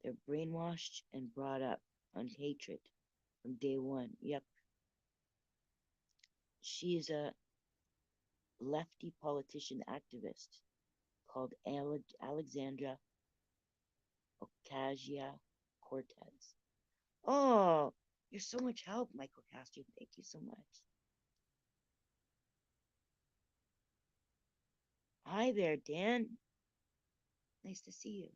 They're brainwashed and brought up on hatred from day one. Yep. she's a lefty politician activist called Alexandra Ocasio-Cortez. Oh, you're so much help, Michael Castro. Thank you so much. Hi there, Dan. Nice to see you.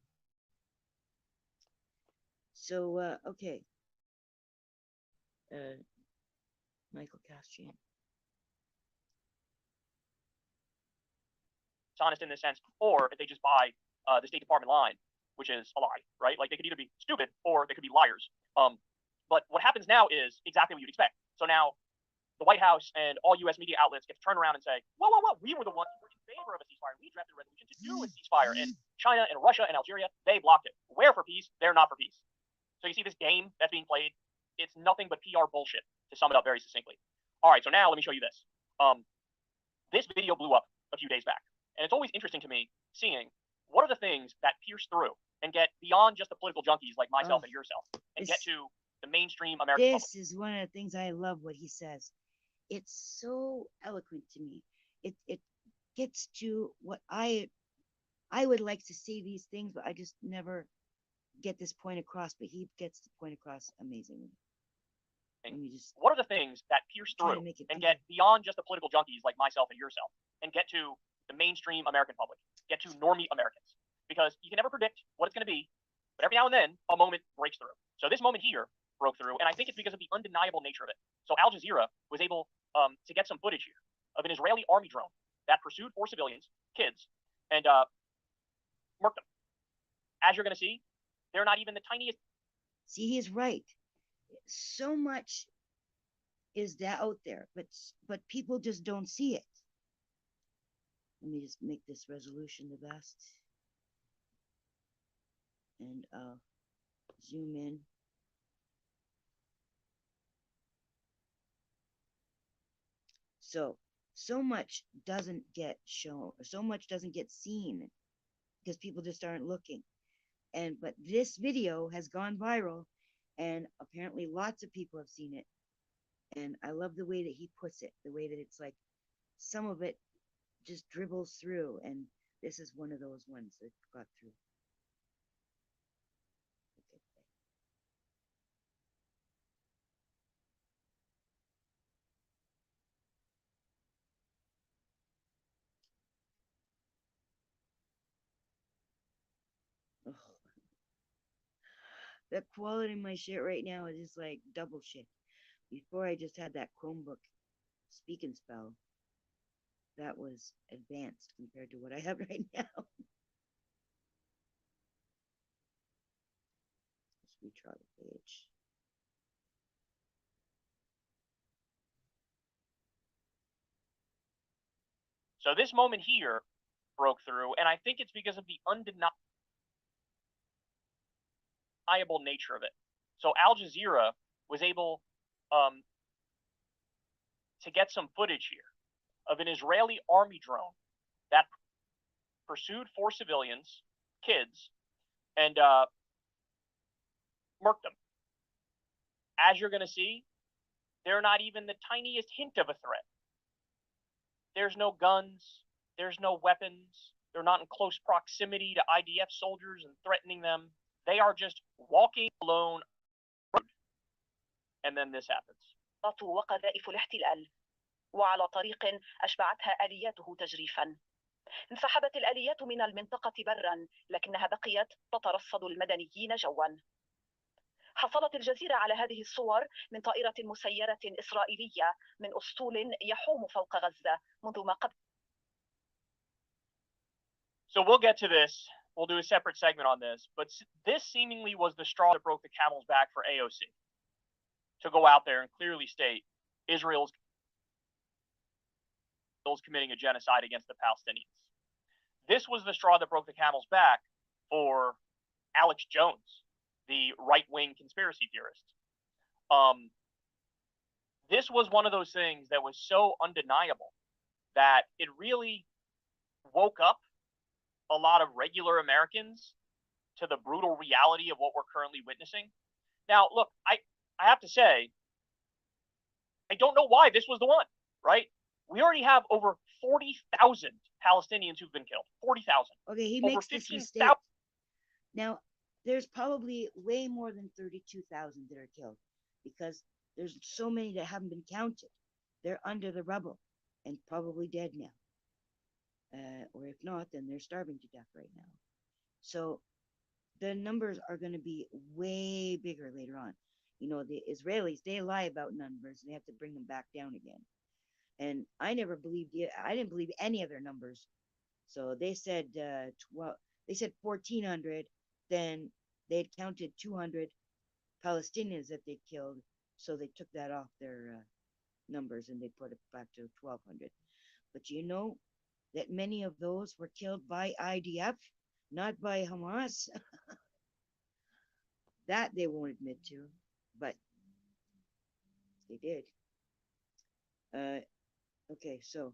So, okay. Michael Castrian. Honest in this sense, or if they just buy the State Department line, which is a lie, right? Like they could either be stupid or they could be liars. But what happens now is exactly what you'd expect. So now the White House and all U.S. media outlets get to turn around and say, whoa, we were the ones who were in favor of a ceasefire. We drafted a resolution to do a ceasefire. And China and Russia and Algeria, they blocked it. We're for peace. They're not for peace. So you see this game that's being played. It's nothing but PR bullshit, to sum it up very succinctly. All right, so now let me show you this. This video blew up a few days back. And it's always interesting to me seeing what are the things that pierce through and get beyond just the political junkies like myself and yourself and get to the mainstream American public. This is one of the things I love what he says. It's so eloquent to me. It gets to what I would like to say these things, but I just never get this point across. But he gets the point across amazingly. What are the things that pierce through and get beyond just the political junkies like myself and yourself and get to the mainstream American public, get to normie Americans? Because you can never predict what it's going to be, but every now and then a moment breaks through. So this moment here broke through, and I think it's because of the undeniable nature of it. So Al Jazeera was able to get some footage here of an Israeli army drone that pursued 4 civilians, kids, and murked them. As you're going to see, they're not even the tiniest. See, he's right. So much is that out there, but people just don't see it. Let me just make this resolution the best. And zoom in. So much doesn't get shown, or so much doesn't get seen because people just aren't looking. But this video has gone viral, and apparently lots of people have seen it. And I love the way that he puts it, the way that it's like some of it just dribbles through, and this is one of those ones that got through. Oh. The quality of my shit right now is just like double shit. Before I just had that Chromebook speak and spell. That was advanced compared to what I have right now. Let's retry the page. So this moment here broke through, and I think it's because of the undeniable nature of it. So Al Jazeera was able to get some footage here of an Israeli army drone that pursued 4 civilians, kids, and murked them. As you're going to see, they're not even the tiniest hint of a threat. There's no guns, there's no weapons, they're not in close proximity to IDF soldiers and threatening them. They are just walking alone, and then this happens. وقذائف الاحتلال وعلى طريق أشبعتها آلياته تجريفا. انسحبت الآليات من المنطقة برا لكنها بقيت تترصد المدنيين جوا. حصلت الجزيرة على هذه الصور من طائرة مسيرة إسرائيلية من أسطول يحوم فوق غزة منذ ما قبل. So we'll get to this. We'll do a separate segment on this, but this seemingly was the straw that broke the camel's back for AOC to go out there and clearly state Israel's committing a genocide against the Palestinians. This was the straw that broke the camel's back for Alex Jones, the right-wing conspiracy theorist. This was one of those things that was so undeniable that it really woke up a lot of regular Americans to the brutal reality of what we're currently witnessing. Now, look, I have to say, I don't know why this was the one. right? We already have over 40,000 Palestinians who've been killed. 40,000. Okay, he Over makes this 15,000. mistake. Now, there's probably way more than 32,000 that are killed because there's so many that haven't been counted. They're under the rubble and probably dead now. Or if not, then they're starving to death right now. So the numbers are going to be way bigger later on. You know, the Israelis, they lie about numbers and they have to bring them back down again. And I never believed it. I didn't believe any of their numbers. So they said 12. They said 1,400. Then they had counted 200 Palestinians that they killed. So they took that off their numbers and they put it back to 1,200. But you know that many of those were killed by IDF, not by Hamas. That they won't admit to, but they did. Okay, so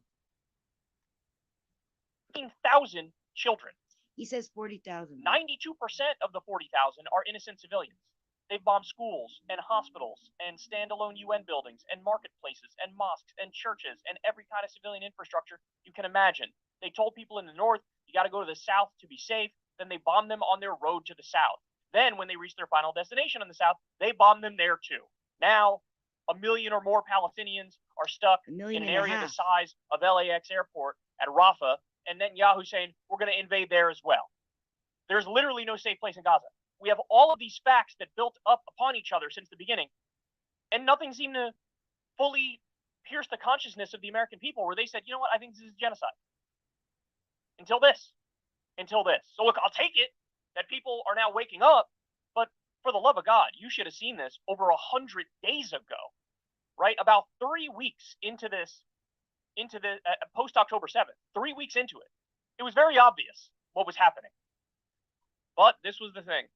15,000 children. he says 40,000. 92% of the 40,000 are innocent civilians. They've bombed schools and hospitals and standalone UN buildings and marketplaces and mosques and churches and every kind of civilian infrastructure you can imagine. They told people in the north, you got to go to the south to be safe. Then they bombed them on their road to the south. Then when they reached their final destination in the south, they bombed them there too. Now, 1 million or more Palestinians are stuck in an area the size of LAX airport at Rafah, and Netanyahu saying, we're going to invade there as well. There's literally no safe place in Gaza. We have all of these facts that built up upon each other since the beginning, and nothing seemed to fully pierce the consciousness of the American people where they said, you know what, I think this is genocide. Until this. So look, I'll take it that people are now waking up, but for the love of God, you should have seen this over 100 days ago, right? About 3 weeks into the post October 7th, 3 weeks into it, it was very obvious what was happening. But this was the thing.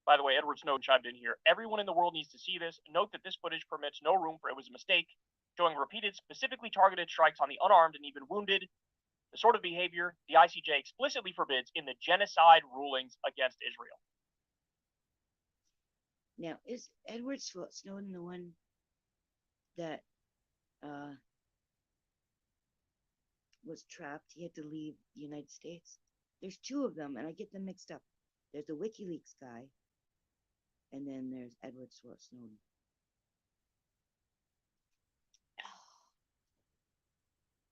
By the way, Edward Snowden chimed in here. Everyone in the world needs to see this. Note that this footage permits no room for it was a mistake, showing repeated, specifically targeted strikes on the unarmed and even wounded. The sort of behavior the ICJ explicitly forbids in the genocide rulings against Israel. Now, is Edward Snowden the one that was trapped? He had to leave the United States. There's two of them, and I get them mixed up. There's the WikiLeaks guy, and then there's Edward Snowden.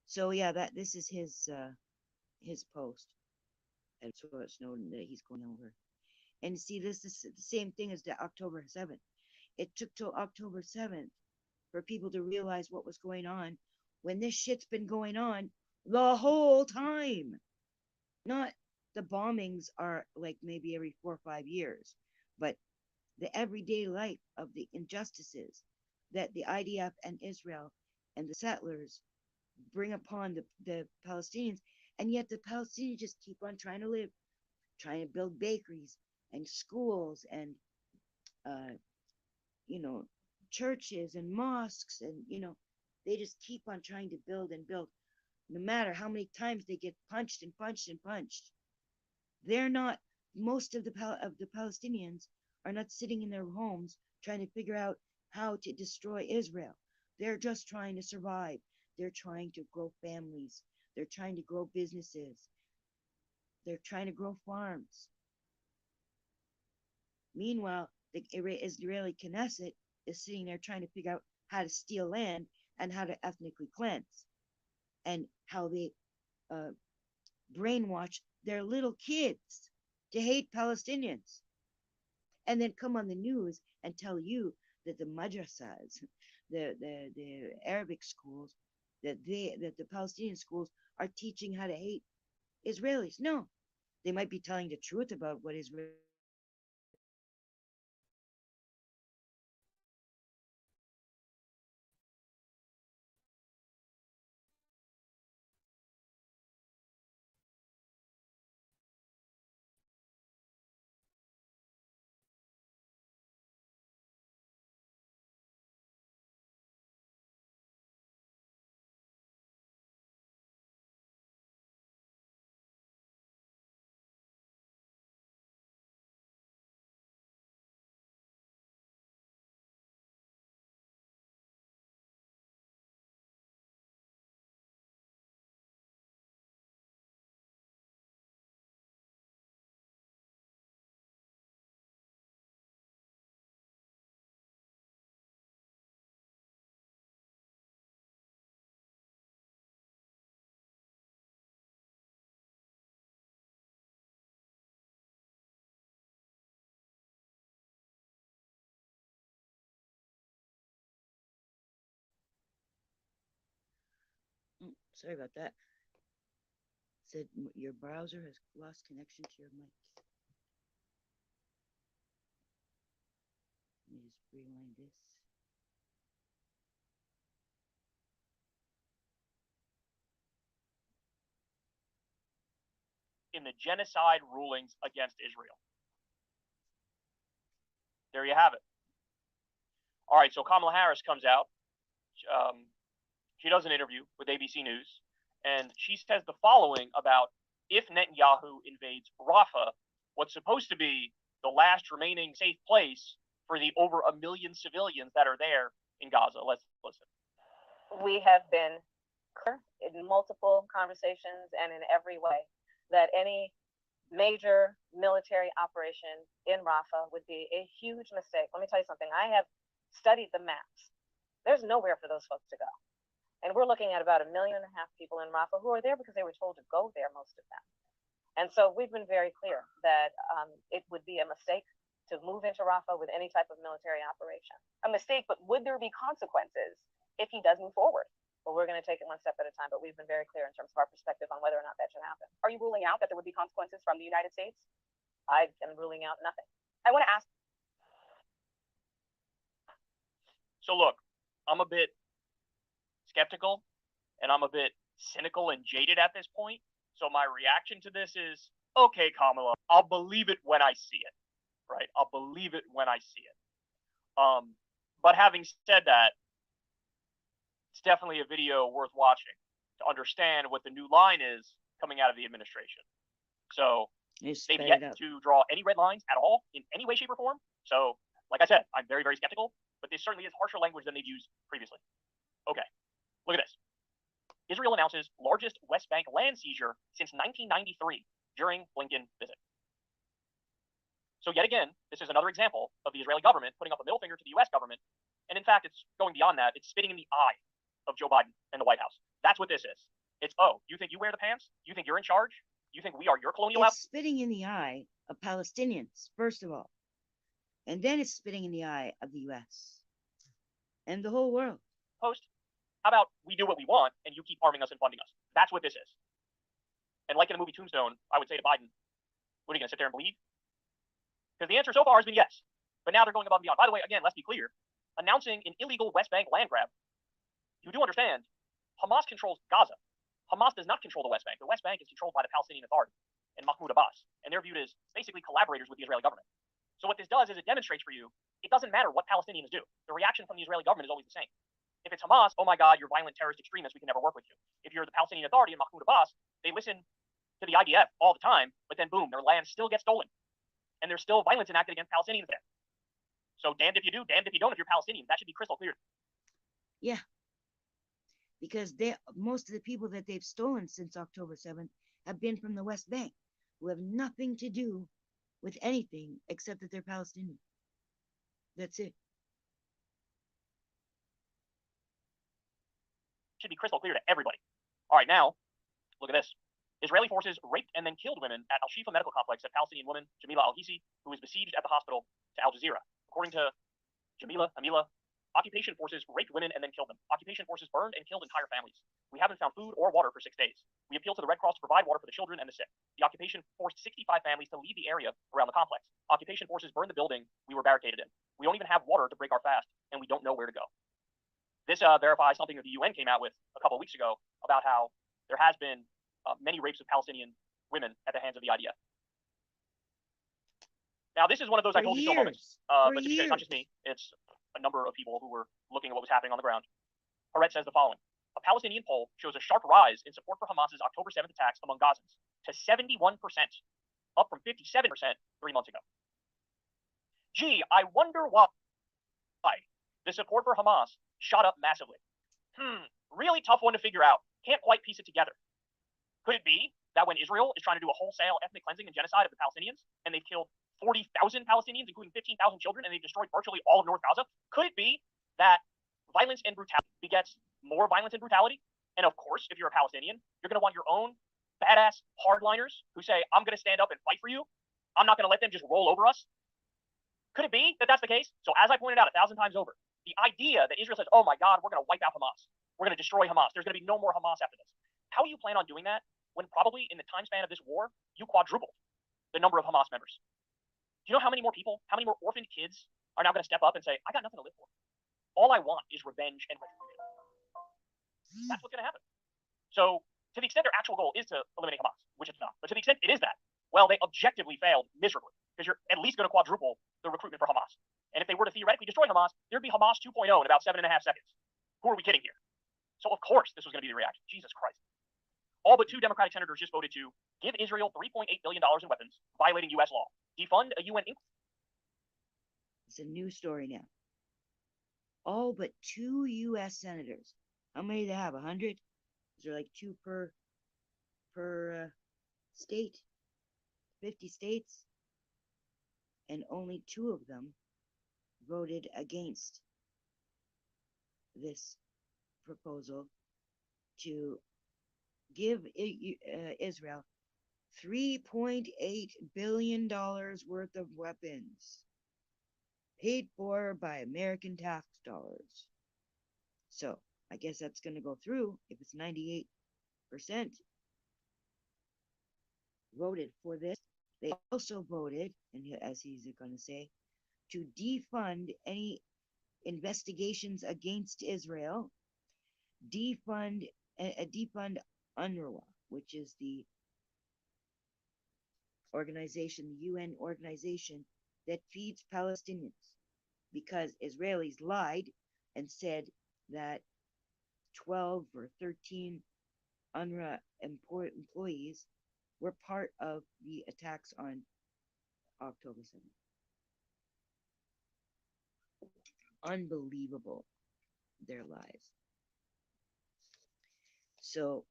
So yeah, this is his post. Edward Snowden that he's going over. And see, this is the same thing as the October 7th. It took till October 7th for people to realize what was going on when this shit's been going on the whole time. Not the bombings are like maybe every 4 or 5 years, but the everyday life of the injustices that the IDF and Israel and the settlers bring upon the Palestinians. And yet the Palestinians just keep on trying to live, trying to build bakeries and schools and, churches and mosques. And, they just keep on trying to build and build, no matter how many times they get punched and punched and punched. They're not, most of the Palestinians are not sitting in their homes trying to figure out how to destroy Israel. They're just trying to survive. They're trying to grow families. They're trying to grow businesses. They're trying to grow farms. Meanwhile, the Israeli Knesset is sitting there trying to figure out how to steal land and how to ethnically cleanse, and how they brainwash their little kids to hate Palestinians, and then come on the news and tell you that the madrasas, the Arabic schools, that the Palestinian schools are teaching how to hate Israelis. No, they might be telling the truth about what Israel Sorry about that. Said your browser has lost connection to your mic. Let me just rewind this. In the genocide rulings against Israel. There you have it. All right, so Kamala Harris comes out. She does an interview with ABC News, and she says the following about if Netanyahu invades Rafah, what's supposed to be the last remaining safe place for the over 1 million civilians that are there in Gaza. Let's listen. We have been clear in multiple conversations and in every way that any major military operation in Rafah would be a huge mistake. Let me tell you something. I have studied the maps. There's nowhere for those folks to go. And we're looking at about 1.5 million people in Rafah who are there because they were told to go there, most of them. And so we've been very clear that it would be a mistake to move into Rafah with any type of military operation. A mistake, but would there be consequences if he does move forward? Well, we're going to take it one step at a time, but we've been very clear in terms of our perspective on whether or not that should happen. Are you ruling out that there would be consequences from the United States? I am ruling out nothing. I want to ask. So look, I'm a bit skeptical and I'm a bit cynical and jaded at this point. So my reaction to this is, okay, Kamala, I'll believe it when I see it, right? I'll believe it when I see it. But having said that, it's definitely a video worth watching to understand what the new line is coming out of the administration. So they've yet to draw any red lines at all in any way, shape, or form. So, like I said, I'm very, very skeptical, but this certainly is harsher language than they've used previously. Okay, look at this. Israel announces largest West Bank land seizure since 1993 during Blinken visit. So yet again, this is another example of the Israeli government putting up a middle finger to the U.S. government. And in fact, it's going beyond that. It's spitting in the eye of Joe Biden and the White House. That's what this is. It's, oh, you think you wear the pants? You think you're in charge? You think we are your colonial It's spitting in the eye of Palestinians, first of all. And then it's spitting in the eye of the U.S. and the whole world. Post. How about we do what we want and you keep arming us and funding us? That's what this is. And like in the movie Tombstone, I would say to Biden, what are you going to sit there and believe? Because the answer so far has been yes. But now they're going above and beyond. By the way, again, let's be clear. Announcing an illegal West Bank land grab, you do understand, Hamas controls Gaza. Hamas does not control the West Bank. The West Bank is controlled by the Palestinian Authority and Mahmoud Abbas. And they're viewed as basically collaborators with the Israeli government. So what this does is it demonstrates for you, it doesn't matter what Palestinians do. The reaction from the Israeli government is always the same. If it's Hamas, oh my God, you're violent terrorist extremists, we can never work with you. If you're the Palestinian Authority and Mahmoud Abbas, they listen to the IDF all the time, but then boom, their land still gets stolen. And there's still violence enacted against Palestinians there. So damned if you do, damned if you don't if you're Palestinian. That should be crystal clear. Yeah. Because most of the people that they've stolen since October 7th have been from the West Bank, who have nothing to do with anything except that they're Palestinian. That's it. Should be crystal clear to everybody. All right, now, look at this. Israeli forces raped and then killed women at Al-Shifa Medical Complex at Palestinian woman Jamila Al-Hisi, who was besieged at the hospital, to Al Jazeera. According to Amila, occupation forces raped women and then killed them. Occupation forces burned and killed entire families. We haven't found food or water for 6 days. We appeal to the Red Cross to provide water for the children and the sick. The occupation forced 65 families to leave the area around the complex. Occupation forces burned the building we were barricaded in. We don't even have water to break our fast, and we don't know where to go. This verifies something that the UN came out with a couple of weeks ago about how there has been many rapes of Palestinian women at the hands of the IDF. Now, this is one of those I told you so moments. But to be fair, it's not just me. It's a number of people who were looking at what was happening on the ground. Haaretz says the following. A Palestinian poll shows a sharp rise in support for Hamas's October 7th attacks among Gazans to 71%, up from 57% 3 months ago. Gee, I wonder why the support for Hamas shot up massively. Really tough one to figure out. Can't quite piece it together. Could it be that when Israel is trying to do a wholesale ethnic cleansing and genocide of the Palestinians, and they've killed 40,000 Palestinians, including 15,000 children, and they've destroyed virtually all of North Gaza? Could it be that violence and brutality begets more violence and brutality? And of course, if you're a Palestinian, you're going to want your own badass hardliners who say, I'm going to stand up and fight for you. I'm not going to let them just roll over us. Could it be that that's the case? So as I pointed out 1,000 times over, the idea that Israel says, oh my God, we're going to wipe out Hamas. We're going to destroy Hamas. There's going to be no more Hamas after this. how you plan on doing that when probably in the time span of this war, you quadrupled the number of Hamas members. Do you know how many more people, how many more orphaned kids are now going to step up and say, I got nothing to live for. All I want is revenge and retribution. That's what's going to happen. So to the extent their actual goal is to eliminate Hamas, which it's not, but to the extent it is that, well, they objectively failed miserably because you're at least going to quadruple the recruitment for Hamas. And if they were to theoretically destroy Hamas, there'd be Hamas 2.0 in about 7.5 seconds. Who are we kidding here? So of course this was going to be the reaction. Jesus Christ. All but 2 Democratic senators just voted to give Israel $3.8 billion in weapons, violating U.S. law, defund a UN inquiry. It's a new story now. All but 2 U.S. senators. How many do they have? 100? Is there like 2 per state? 50 states? And only 2 of them voted against this proposal to give Israel $3.8 billion worth of weapons paid for by American tax dollars. So I guess that's going to go through if it's 98% voted for this. They also voted, and as he's going to say, to defund any investigations against Israel, defund UNRWA, which is the organization, the UN organization that feeds Palestinians, because Israelis lied and said that 12 or 13 UNRWA employees were part of the attacks on October 7th. Unbelievable, their lies. So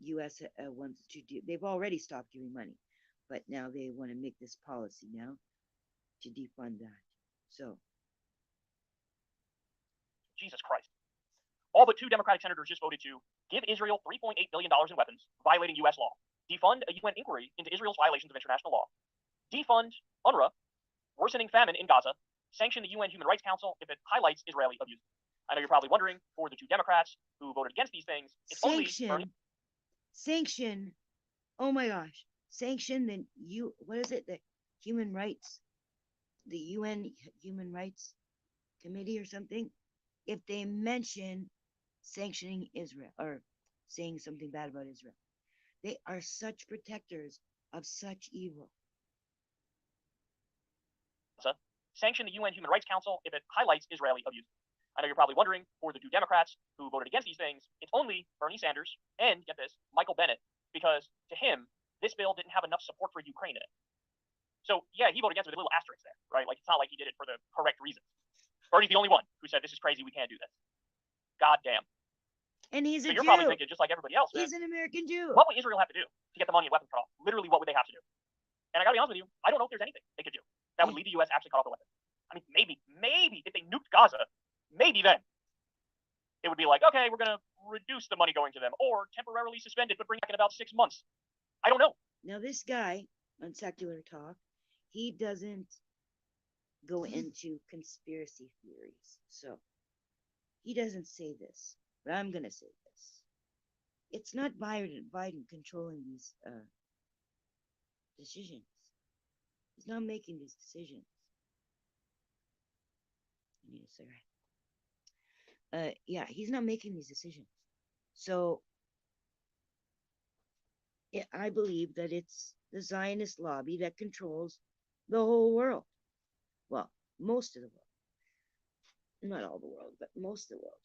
U.S. wants to do, they've already stopped giving money, but now they want to make this policy now to defund that. So Jesus Christ. All but 2 Democratic senators just voted to give Israel $3.8 billion in weapons, violating U.S. law, defund a UN inquiry into Israel's violations of international law, defund UNRWA, worsening famine in Gaza, sanction the UN Human Rights Council if it highlights Israeli abuse. I know you're probably wondering, for the 2 Democrats who voted against these things, it's sanction. Oh my gosh, sanction the what is it? The human rights, the UN Human Rights Committee or something. If they mention sanctioning Israel or saying something bad about Israel, they are such protectors of such evil. Sanction the UN Human Rights Council if it highlights Israeli abuse. I know you're probably wondering, for the 2 Democrats who voted against these things, it's only Bernie Sanders and, get this, Michael Bennet, because to him, this bill didn't have enough support for Ukraine in it. So yeah, he voted against it with a little asterisk there, right? Like, it's not like he did it for the correct reasons. Bernie's the only one who said, this is crazy, we can't do this. God damn. And he's a so you're Jew. Probably thinking, just like everybody else, man, he's an American Jew. What would Israel have to do to get the money and weapons cut off? Literally, what would they have to do? And I gotta be honest with you, I don't know if there's anything they could do that would lead the U.S. actually cut off the weapons. I mean, maybe if they nuked Gaza, maybe then it would be like, okay, we're going to reduce the money going to them or temporarily suspend it, but bring it back in about 6 months. I don't know. Now, this guy on Secular Talk, he doesn't go into conspiracy theories. So he doesn't say this, but I'm going to say this. It's not Biden controlling these decisions. He's not making these decisions. I need a cigarette. Yeah, he's not making these decisions. So I believe that it's the Zionist lobby that controls the whole world. Well, most of the world. Not all the world, but most of the world.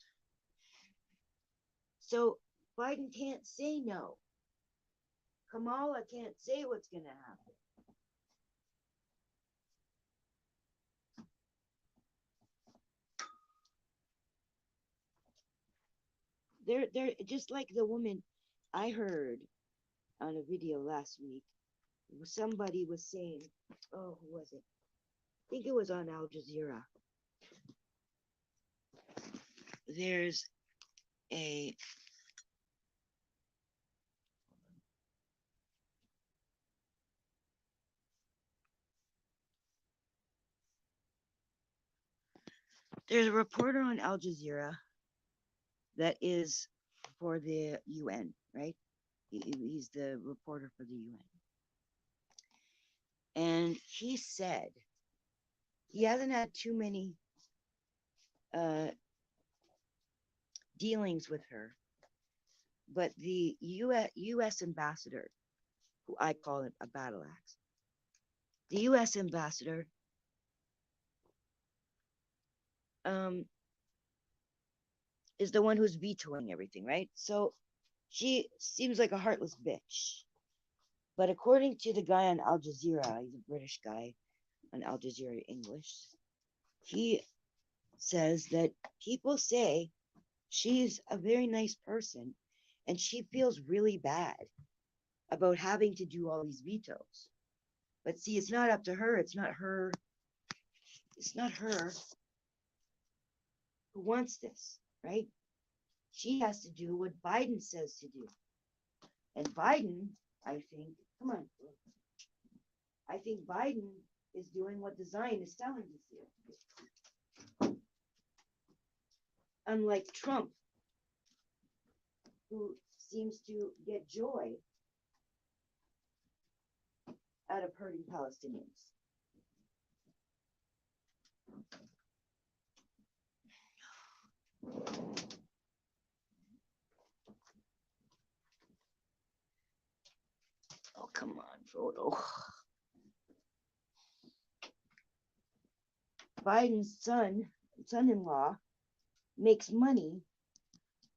So Biden can't say no. Kamala can't say what's going to happen. They're just like the woman I heard on a video last week. Somebody was saying, oh, who was it? I think it was on Al Jazeera. There's a reporter on Al Jazeera that is for the UN, right? He's the reporter for the UN. And he said he hasn't had too many dealings with her, but the U.S. ambassador, who I call it a battle axe, the U.S. ambassador is the one who's vetoing everything, right? So she seems like a heartless bitch. But according to the guy on Al Jazeera, he's a British guy on Al Jazeera English, he says that people say she's a very nice person and she feels really bad about having to do all these vetoes. But see, it's not up to her. It's not her who wants this, right? She has to do what Biden says to do. And Biden, I think, come on, I think Biden is doing what the Zionists tell him to do. Unlike Trump, who seems to get joy out of hurting Palestinians. Oh, come on, Frodo. Biden's son-in-law, makes money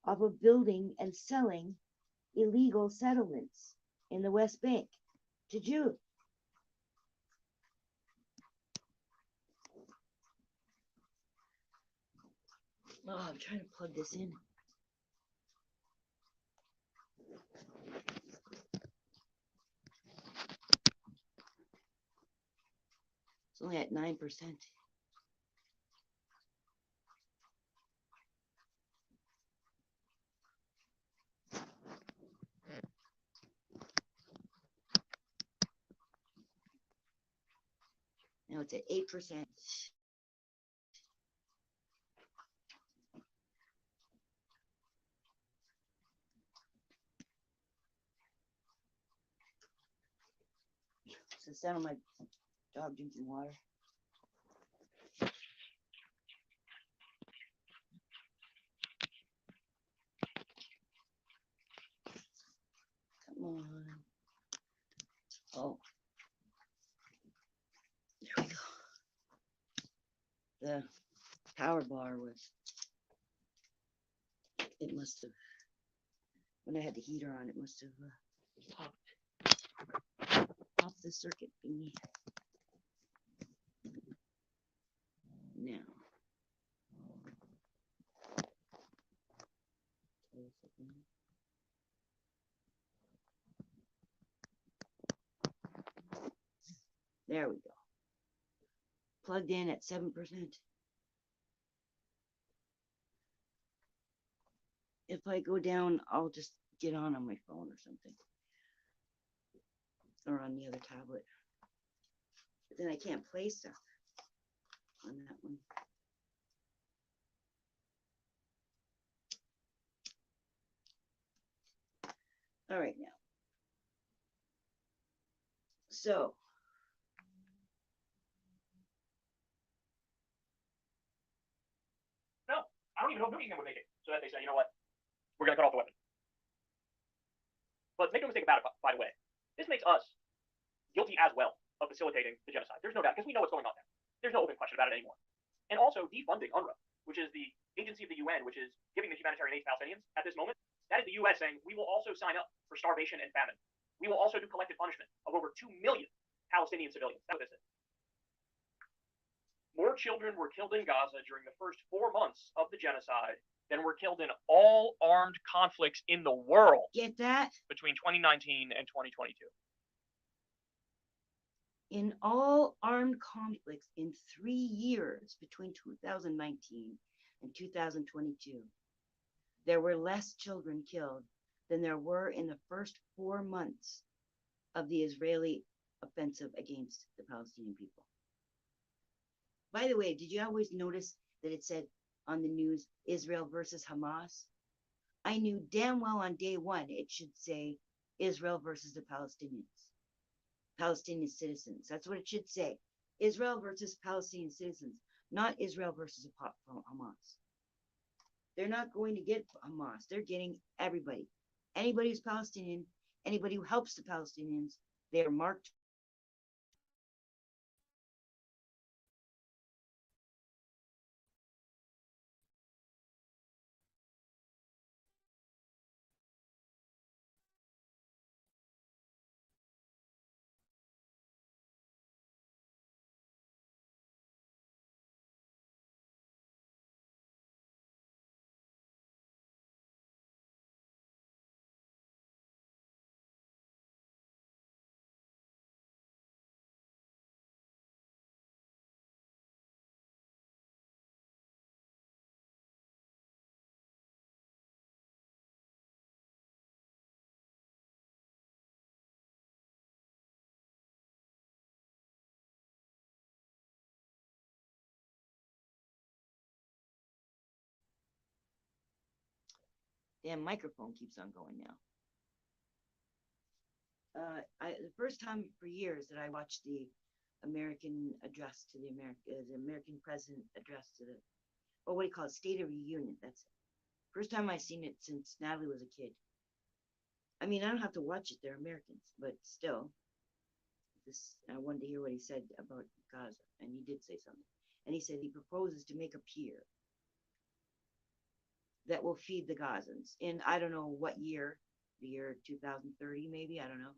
off of building and selling illegal settlements in the West Bank to Jews. Oh, I'm trying to plug this in. It's only at 9%. Now it's at 8%. So sound of my dog drinking water. Come on. Oh. There we go. The power bar was, it must have, when I had the heater on, it must have popped the circuit thingy. Now. There we go. Plugged in at 7%. If I go down, I'll just get on my phone or something. Or on the other tablet. But then I can't play stuff on that one. All right, now. So. No, I don't even know who England would make it. So that they say, you know what, we're going to cut off the weapon. But make no mistake about it, by the way, this makes us guilty as well of facilitating the genocide. There's no doubt, because we know what's going on there. There's no open question about it anymore. And also defunding UNRWA, which is the agency of the UN, which is giving the humanitarian aid to Palestinians at this moment. That is the US saying, we will also sign up for starvation and famine. We will also do collective punishment of over 2 million Palestinian civilians. That's what this is. More children were killed in Gaza during the first 4 months of the genocide than were killed in all armed conflicts in the world. Get that? Between 2019 and 2022. In all armed conflicts in 3 years between 2019 and 2022, there were less children killed than there were in the first 4 months of the Israeli offensive against the Palestinian people. By the way, did you always notice that it said on the news, Israel versus Hamas? I knew damn well on day one it should say Israel versus the Palestinian citizens. That's what it should say. Israel versus Palestinian citizens, not Israel versus Hamas. They're not going to get Hamas. They're getting everybody. Anybody who's Palestinian, anybody who helps the Palestinians, they are marked. Damn microphone keeps on going now. The first time for years that I watched the American address to the American president address to the, or what do you call it, State of the Union. That's it. First time I seen it since Natalie was a kid. I mean, I don't have to watch it. They're Americans, but still, I wanted to hear what he said about Gaza, and he did say something. And he said he proposes to make a pier that will feed the Gazans in I don't know what year, the year 2030 maybe, I don't know.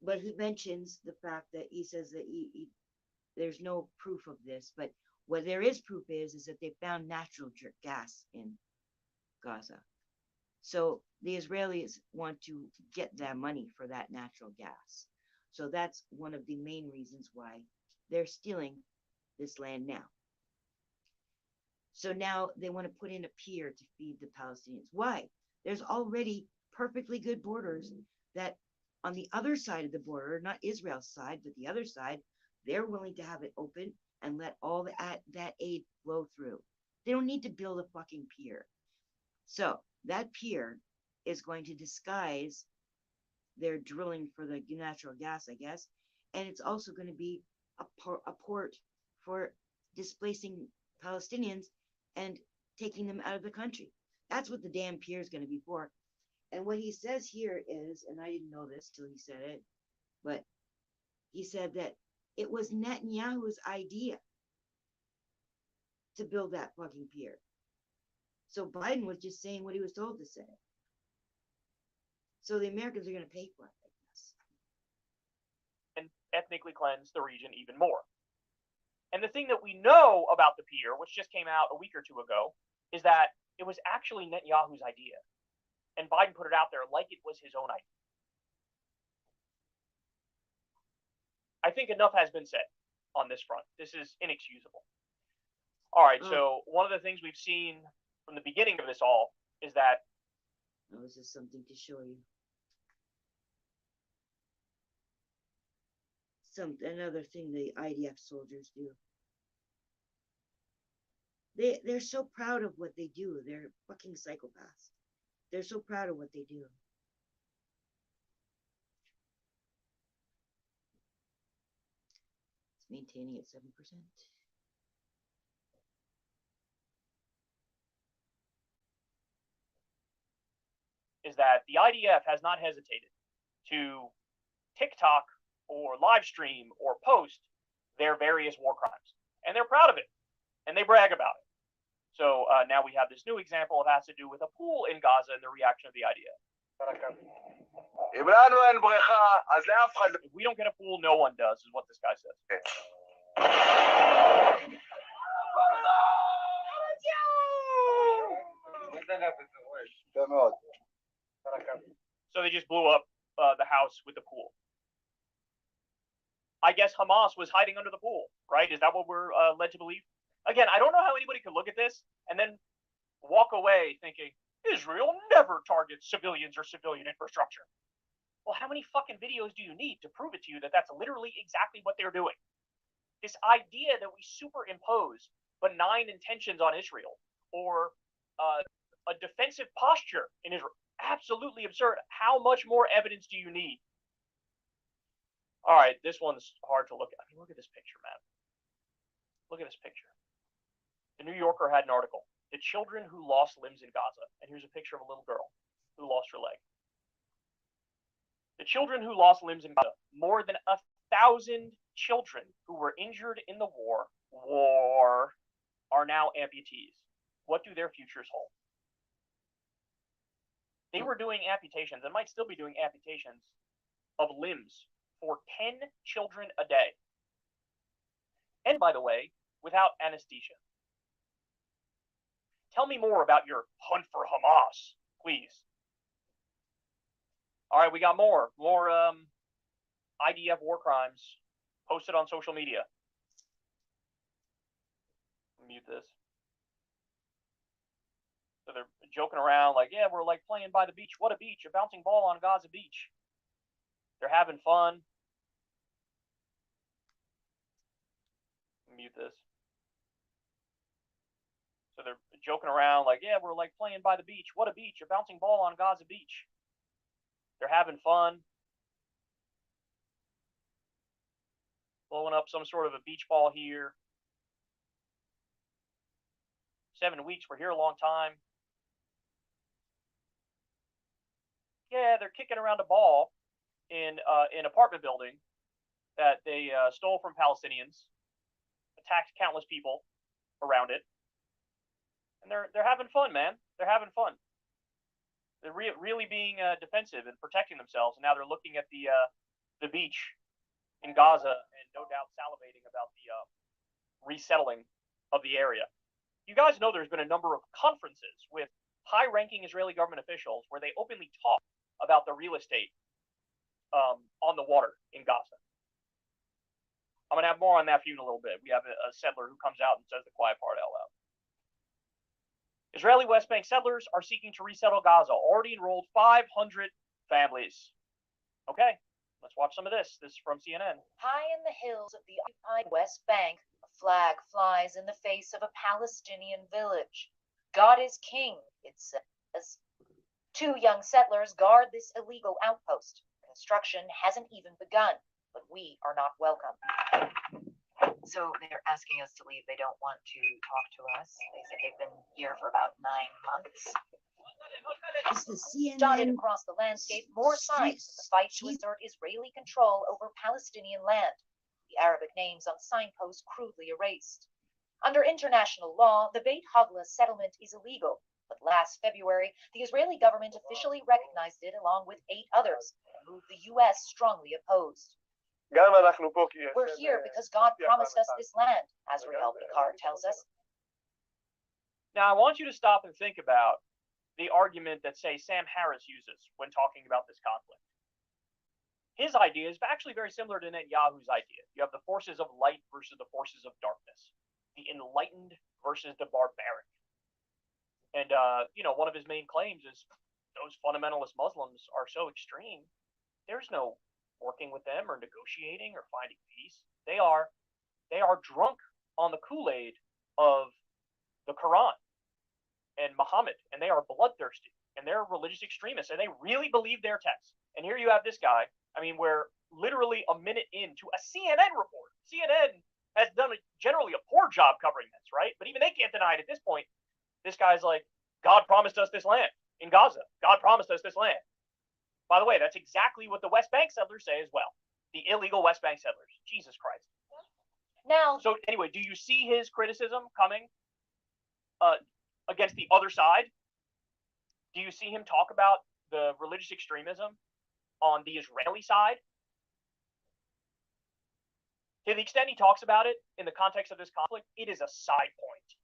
But he mentions the fact that he says that there's no proof of this, but what there is proof is that they found natural gas in Gaza. So the Israelis want to get that money for that natural gas. So that's one of the main reasons why they're stealing this land now. So now they want to put in a pier to feed the Palestinians. Why? There's already perfectly good borders that on the other side of the border, not Israel's side, but the other side, they're willing to have it open and let all that aid flow through. They don't need to build a fucking pier. So that pier is going to disguise their drilling for the natural gas, I guess. And it's also going to be a port for displacing Palestinians and taking them out of the country. That's what the damn pier is going to be for. And what he says here is, and I didn't know this till he said it, but he said that it was Netanyahu's idea to build that fucking pier. So Biden was just saying what he was told to say. So the Americans are going to pay for it, I guess. And ethnically cleanse the region even more. And the thing that we know about the pier, which just came out a week or two ago, is that it was actually Netanyahu's idea. And Biden put it out there like it was his own idea. I think enough has been said on this front. This is inexcusable. All right, so one of the things we've seen from the beginning of this all is that... Oh, this is something to show you. Another thing the IDF soldiers do. They're so proud of what they do. They're fucking psychopaths. They're so proud of what they do. It's maintaining at 7%. is that the IDF has not hesitated to TikTok or live stream or post their various war crimes. And they're proud of it. And they brag about it. So now we have this new example. It has to do with a pool in Gaza and the reaction of the IDF. If we don't get a pool, no one does, is what this guy says. So they just blew up the house with the pool. I guess Hamas was hiding under the pool, right? Is that what we're led to believe? Again, I don't know how anybody could look at this and then walk away thinking, Israel never targets civilians or civilian infrastructure. Well, how many fucking videos do you need to prove it to you that that's literally exactly what they're doing? This idea that we superimpose benign intentions on Israel or a defensive posture in Israel. Absolutely absurd. How much more evidence do you need? All right, this one's hard to look at. I mean, look at this picture, man. Look at this picture. The New Yorker had an article, The Children Who Lost Limbs in Gaza. And here's a picture of a little girl who lost her leg. The children who lost limbs in Gaza, more than 1,000 children who were injured in the war, are now amputees. What do their futures hold? They were doing amputations and might still be doing amputations of limbs for 10 children a day. And by the way, without anesthesia. Tell me more about your hunt for Hamas, please. All right, we got more IDF war crimes posted on social media. Mute this. So they're joking around like, yeah, we're like playing by the beach. What a beach, a bouncing ball on Gaza Beach. They're having fun. Mute this. So they're joking around like, yeah, we're like playing by the beach. What a beach, a bouncing ball on Gaza Beach. They're having fun. Blowing up some sort of a beach ball here. 7 weeks, we're here a long time. Yeah, they're kicking around a ball in an apartment building that they stole from Palestinians, attacked countless people around it, and they're having fun, man. They're having fun. They're really being defensive and protecting themselves, and now they're looking at the beach in Gaza and no doubt salivating about the resettling of the area. You guys know there's been a number of conferences with high-ranking Israeli government officials where they openly talk about the real estate on the water in Gaza. I'm going to have more on that for you in a little bit. We have a settler who comes out and says the quiet part out loud. Israeli West Bank settlers are seeking to resettle Gaza, already enrolled 500 families. Okay, let's watch some of this. This is from CNN. High in the hills of the occupied West Bank, a flag flies in the face of a Palestinian village. God is king, it says. 2 young settlers guard this illegal outpost. Construction hasn't even begun, but we are not welcome. So they're asking us to leave. They don't want to talk to us. They said they've been here for about 9 months. It's the CNN. Dotted across the landscape, more signs of the fight to assert Israeli control over Palestinian land. The Arabic names on signposts crudely erased. Under international law, the Beit Hogla settlement is illegal, but last February, the Israeli government officially recognized it along with 8 others, a move the U.S. strongly opposed. We're here because God promised us this land, Azrael Picard tells us. Now, I want you to stop and think about the argument that, say, Sam Harris uses when talking about this conflict. His idea is actually very similar to Netanyahu's idea. You have the forces of light versus the forces of darkness, the enlightened versus the barbaric. And, one of his main claims is those fundamentalist Muslims are so extreme, there's no working with them or negotiating or finding peace. They are drunk on the Kool-Aid of the Quran and Muhammad, and they are bloodthirsty, and they're religious extremists, and they really believe their text. And here you have this guy, we're literally a minute into a CNN report. CNN has done generally a poor job covering this, right? But even they can't deny it at this point. This guy's like, God promised us this land in Gaza. God promised us this land. By the way, that's exactly what the West Bank settlers say as well. The illegal West Bank settlers. Jesus Christ. Now, so anyway, do you see his criticism coming against the other side? Do you see him talk about the religious extremism on the Israeli side? To the extent he talks about it in the context of this conflict, it is a side point.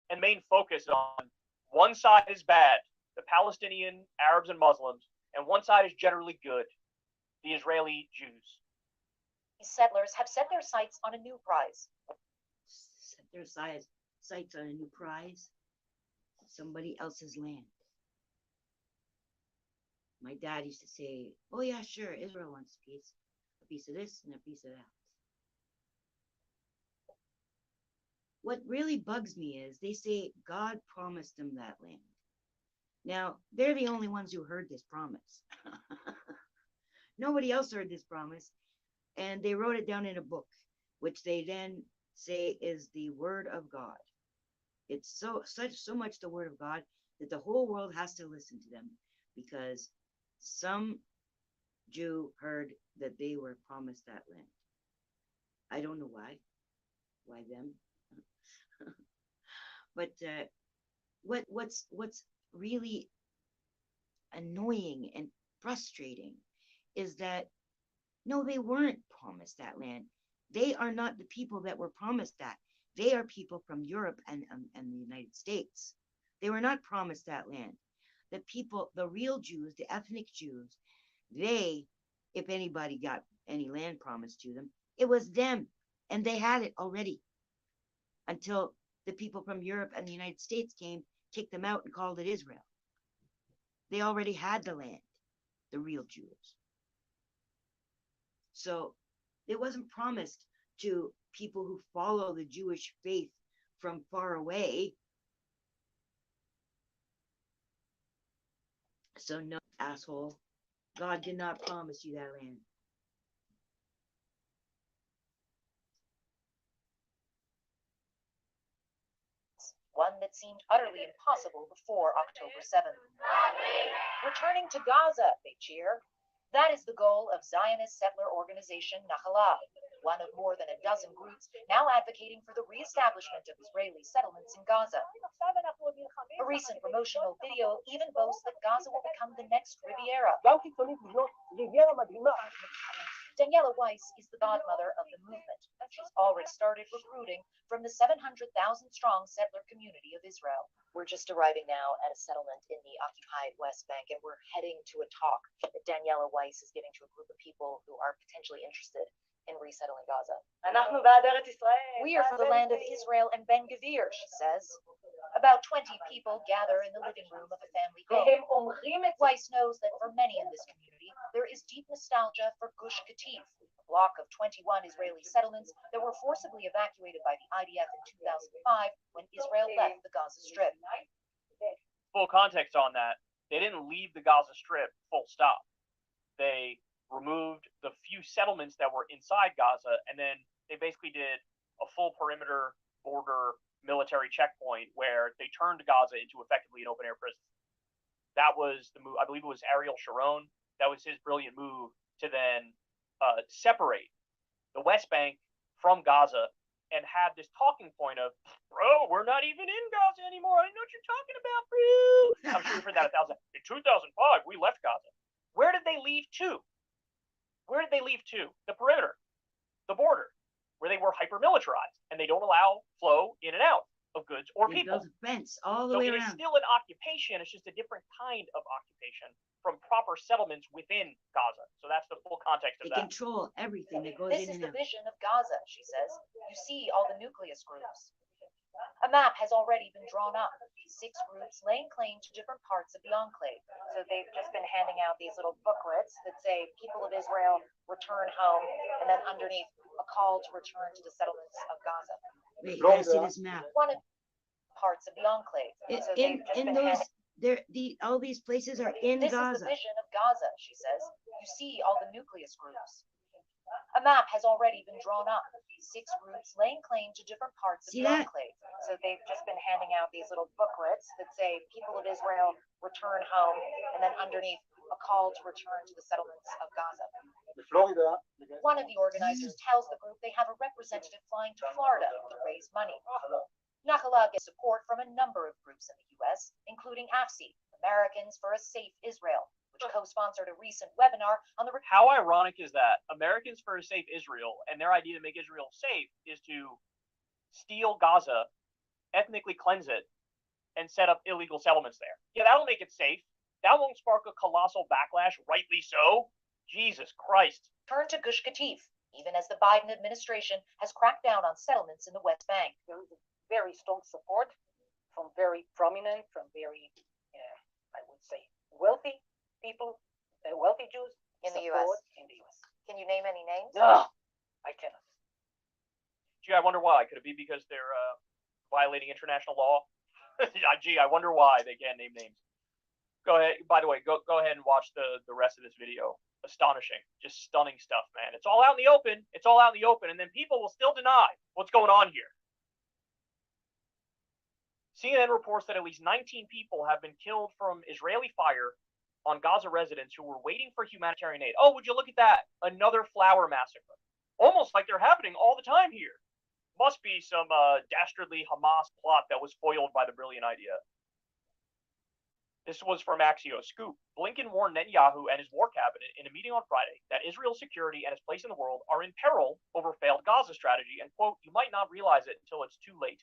And main focus on one side is bad, the Palestinian Arabs and Muslims, and one side is generally good, the Israeli Jews. Settlers have set their sights on a new prize. Set their sights on a new prize. Somebody else's land. My dad used to say, oh yeah, sure, Israel wants peace. A piece of this and a piece of that. What really bugs me is they say God promised them that land. Now, they're the only ones who heard this promise. Nobody else heard this promise. And they wrote it down in a book, which they then say is the word of God. It's so much the word of God that the whole world has to listen to them, because some Jew heard that they were promised that land. I don't know why. Why them? But what's really annoying and frustrating is that no, they weren't promised that land. They are not the people that were promised that. They are people from Europe and the United States. They were not promised that land. The people, the real Jews, the ethnic Jews, they, if anybody got any land promised to them, it was them, and they had it already, until the people from Europe and the United States came, kicked them out, and called it Israel. They already had the land, the real Jews. So it wasn't promised to people who follow the Jewish faith from far away. So no, asshole, God did not promise you that land. One that seemed utterly impossible before October 7th. Returning to Gaza, they cheer. That is the goal of Zionist settler organization Nachalah, one of more than a dozen groups now advocating for the reestablishment of Israeli settlements in Gaza. A recent promotional video even boasts that Gaza will become the next Riviera. Daniela Weiss is the godmother of the movement. She's already started recruiting from the 700,000-strong settler community of Israel. We're just arriving now at a settlement in the occupied West Bank, and we're heading to a talk that Daniela Weiss is giving to a group of people who are potentially interested in resettling Gaza. We are for the land of Israel and Ben Gvir, she says. About 20 people gather in the living room of a family home. Weiss knows that for many in this community, there is deep nostalgia for Gush Katif, a block of 21 Israeli settlements that were forcibly evacuated by the IDF in 2005 when Israel left the Gaza Strip. Full context on that, they didn't leave the Gaza Strip full stop. They removed the few settlements that were inside Gaza, and then they basically did a full perimeter border military checkpoint where they turned Gaza into effectively an open air prison. That was the move. I believe it was Ariel Sharon. That was his brilliant move to then separate the West Bank from Gaza and have this talking point of, bro, we're not even in Gaza anymore. I know what you're talking about, bro. I'm sure you've heard that 1,000. In 2005, we left Gaza. Where did they leave to? Where did they leave to? The perimeter, the border, where they were hyper-militarized, and they don't allow flow in and out of goods or They people. built a fence all the So way it is around. still an occupation. It's just a different kind of occupation from proper settlements within Gaza. So that's the full context of They that. control everything that goes This in is and the out. vision of Gaza, she says. You see all the nucleus groups. A map has already been drawn up. 6 groups laying claim to different parts of the enclave. So they've just been handing out these little booklets that say, people of Israel, return home, and then underneath, a call to return to the settlements of Gaza. Wait, you gotta see this map. One of parts of the enclave. So they've just In been those, handing. all these places are in This Gaza. is the vision of Gaza, she says. You see all the nucleus groups. A map has already been drawn up. 6 groups laying claim to different parts of See the that? enclave. So they've just been handing out these little booklets that say, people of Israel, return home, and then underneath, a call to return to the settlements of Gaza. One of the organizers tells the group they have a representative flying to Florida to raise money. Nachalah gets support from a number of groups in the U.S., including AFSI, Americans for a Safe Israel, which co-sponsored a recent webinar on the... How ironic is that? Americans for a Safe Israel, and their idea to make Israel safe is to steal Gaza, ethnically cleanse it, and set up illegal settlements there. Yeah, that'll make it safe. That won't spark a colossal backlash, rightly so. Jesus Christ. Turn to Gush Katif, even as the Biden administration has cracked down on settlements in the West Bank. There is a very strong support from very prominent, from very, I would say, wealthy people, wealthy Jews In the support US. In the US. Can you name any names? No, I cannot. Gee, I wonder why. Could it be because they're violating international law? Gee, I wonder why they can't name names. Go ahead. By the way, go ahead and watch the rest of this video. Astonishing, just stunning stuff, man. It's all out in the open. It's all out in the open, and then people will still deny what's going on here. CNN reports that at least 19 people have been killed from Israeli fire on Gaza residents who were waiting for humanitarian aid. Oh, would you look at that? Another flower massacre. Almost like they're happening all the time here. Must be some dastardly Hamas plot that was foiled by the brilliant idea. This was from Axios. Scoop. Blinken warned Netanyahu and his war cabinet in a meeting on Friday that Israel's security and its place in the world are in peril over failed Gaza strategy, and, quote, you might not realize it until it's too late.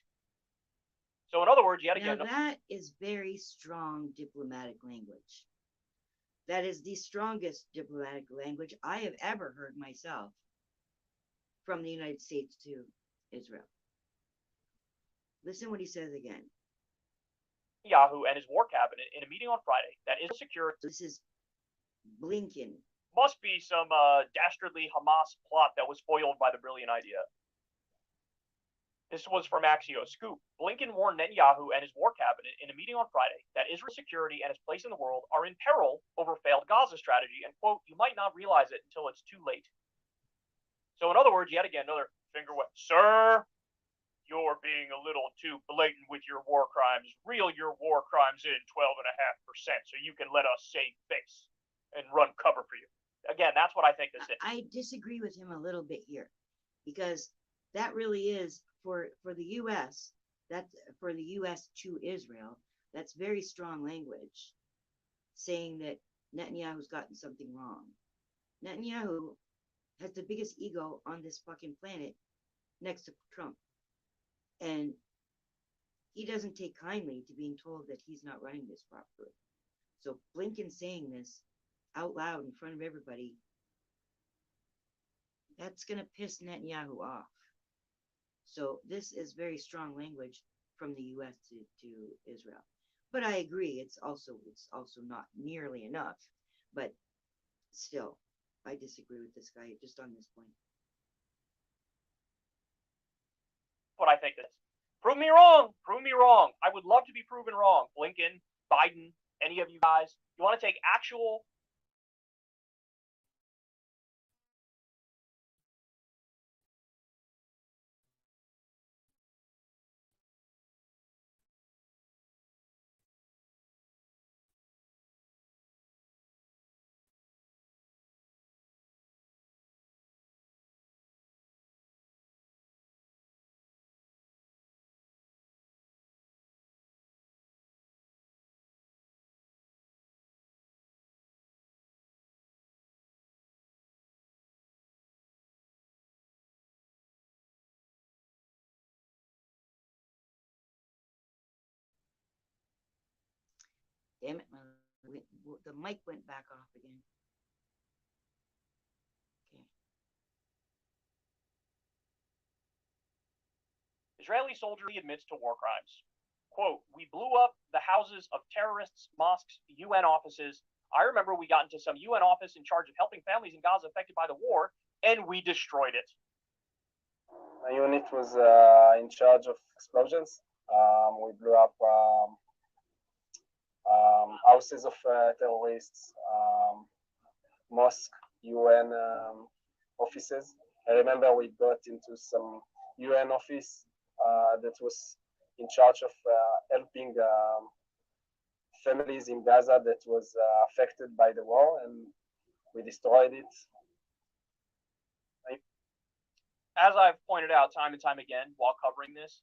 So in other words, yet again... Now that is very strong diplomatic language. That is the strongest diplomatic language I have ever heard myself from the United States to Israel. Listen what he says again. Netanyahu and his war cabinet in a meeting on Friday that Israel's security... This is Blinken. Must be some dastardly Hamas plot that was foiled by the brilliant idea. This was from Axios. Scoop. Blinken warned Netanyahu and his war cabinet in a meeting on Friday that Israel's security and its place in the world are in peril over failed Gaza strategy, and, quote, you might not realize it until it's too late. So in other words, yet again, another finger wet. Sir, you're being a little too blatant with your war crimes. Reel your war crimes in 12.5% so you can let us save face and run cover for you. Again, that's what I think this is. I disagree with him a little bit here, because that really is for the U.S. That's for the U.S. to Israel. That's very strong language, saying that Netanyahu's gotten something wrong. Netanyahu has the biggest ego on this fucking planet, next to Trump, and he doesn't take kindly to being told that he's not running this properly. So Blinken saying this out loud in front of everybody, that's going to piss Netanyahu off. So this is very strong language from the U.S. to Israel. But I agree, it's also not nearly enough. But still, I disagree with this guy just on this point. What I think is. Prove me wrong. Prove me wrong. I would love to be proven wrong. Blinken, Biden, any of you guys. You want to take actual... Damn it, the mic went back off again. Okay. Israeli soldier admits to war crimes. Quote, we blew up the houses of terrorists, mosques, UN offices. I remember we got into some UN office in charge of helping families in Gaza affected by the war, and we destroyed it. My unit was in charge of explosions. We blew up houses of terrorists, mosque, UN offices. I remember we got into some UN office that was in charge of helping families in Gaza that was affected by the war, and we destroyed it. As I've pointed out time and time again while covering this,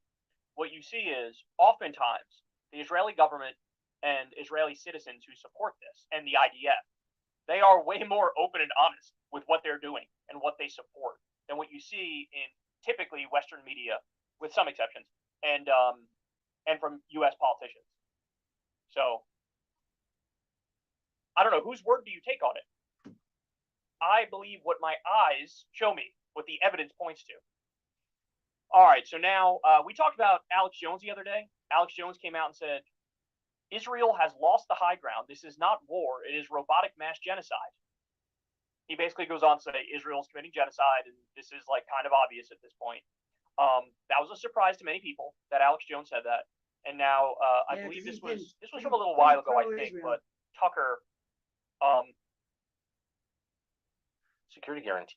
what you see is oftentimes the Israeli government and Israeli citizens who support this and the IDF, they are way more open and honest with what they're doing and what they support than what you see in typically Western media, with some exceptions, and from U.S. politicians. So I don't know, whose word do you take on it? I believe what my eyes show me, what the evidence points to. All right, so now we talked about Alex Jones the other day. Alex Jones came out and said, Israel has lost the high ground. This is not war. It is robotic mass genocide. He basically goes on to say Israel's committing genocide, and this is like kind of obvious at this point. That was a surprise to many people that Alex Jones said that. And now I believe this was from a little while ago, I think, but Tucker, security guarantee.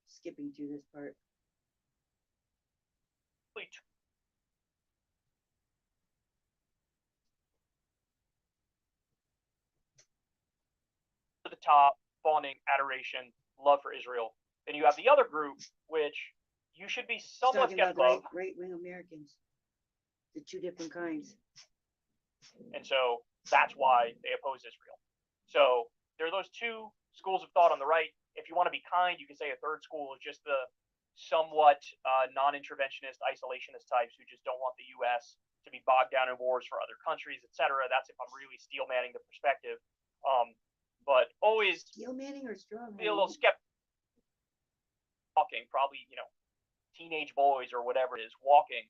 Skipping through this part. To the top, fawning, adoration, love for Israel. Then you have the other group, which you should be somewhat Talking about skeptical of. right-wing Americans, the two different kinds. And so that's why they oppose Israel. So there are those two schools of thought on the right. If you want to be kind, you can say a third school is just the somewhat non-interventionist, isolationist types who just don't want the U.S. to be bogged down in wars for other countries, etc. That's if I'm really steel manning the perspective. But always Steel manning or straw be a manning? little skeptical. Walking, probably, teenage boys or whatever it is, walking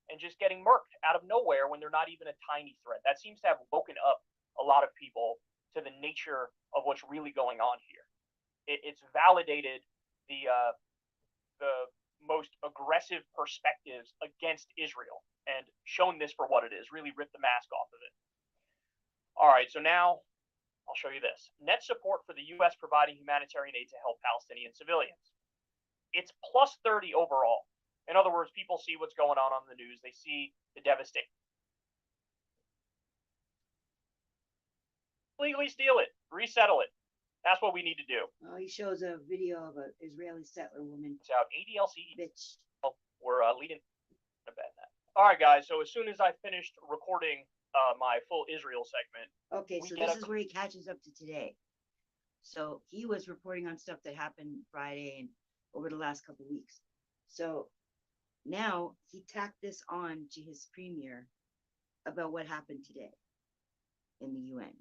and just getting murked out of nowhere when they're not even a tiny threat. That seems to have woken up a lot of people to the nature of what's really going on here. It's validated the most aggressive perspectives against Israel and shown this for what it is, really ripped the mask off of it. All right, so now I'll show you this. Net support for the U.S. providing humanitarian aid to help Palestinian civilians. It's plus 30 overall. In other words, people see what's going on the news. They see the devastation. Legally steal it, resettle it. That's what we need to do. Oh, he shows a video of an Israeli settler woman. It's out ADLC. Bitch. We're leading to bed that. All right, guys. So as soon as I finished recording my full Israel segment. Okay, so this is where he catches up to today. So he was reporting on stuff that happened Friday and over the last couple of weeks. So now he tacked this on to his premiere about what happened today in the UN.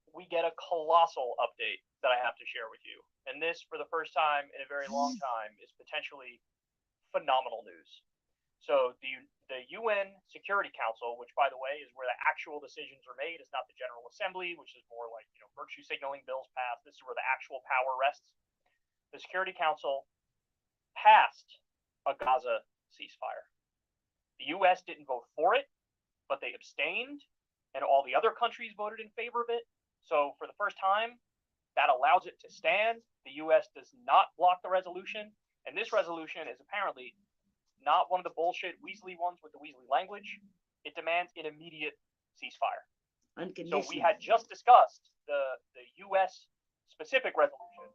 We get a colossal update that I have to share with you. And this, for the first time in a very long time, is potentially phenomenal news. So the UN Security Council, which, by the way, is where the actual decisions are made. It's not the General Assembly, which is more like, virtue signaling bills passed. This is where the actual power rests. The Security Council passed a Gaza ceasefire. The U.S. didn't vote for it, but they abstained, and all the other countries voted in favor of it. So for the first time, that allows it to stand. The U.S. does not block the resolution, and this resolution is apparently not one of the bullshit Weasley ones with the Weasley language. It demands an immediate ceasefire. So we had just discussed the U.S. specific resolution,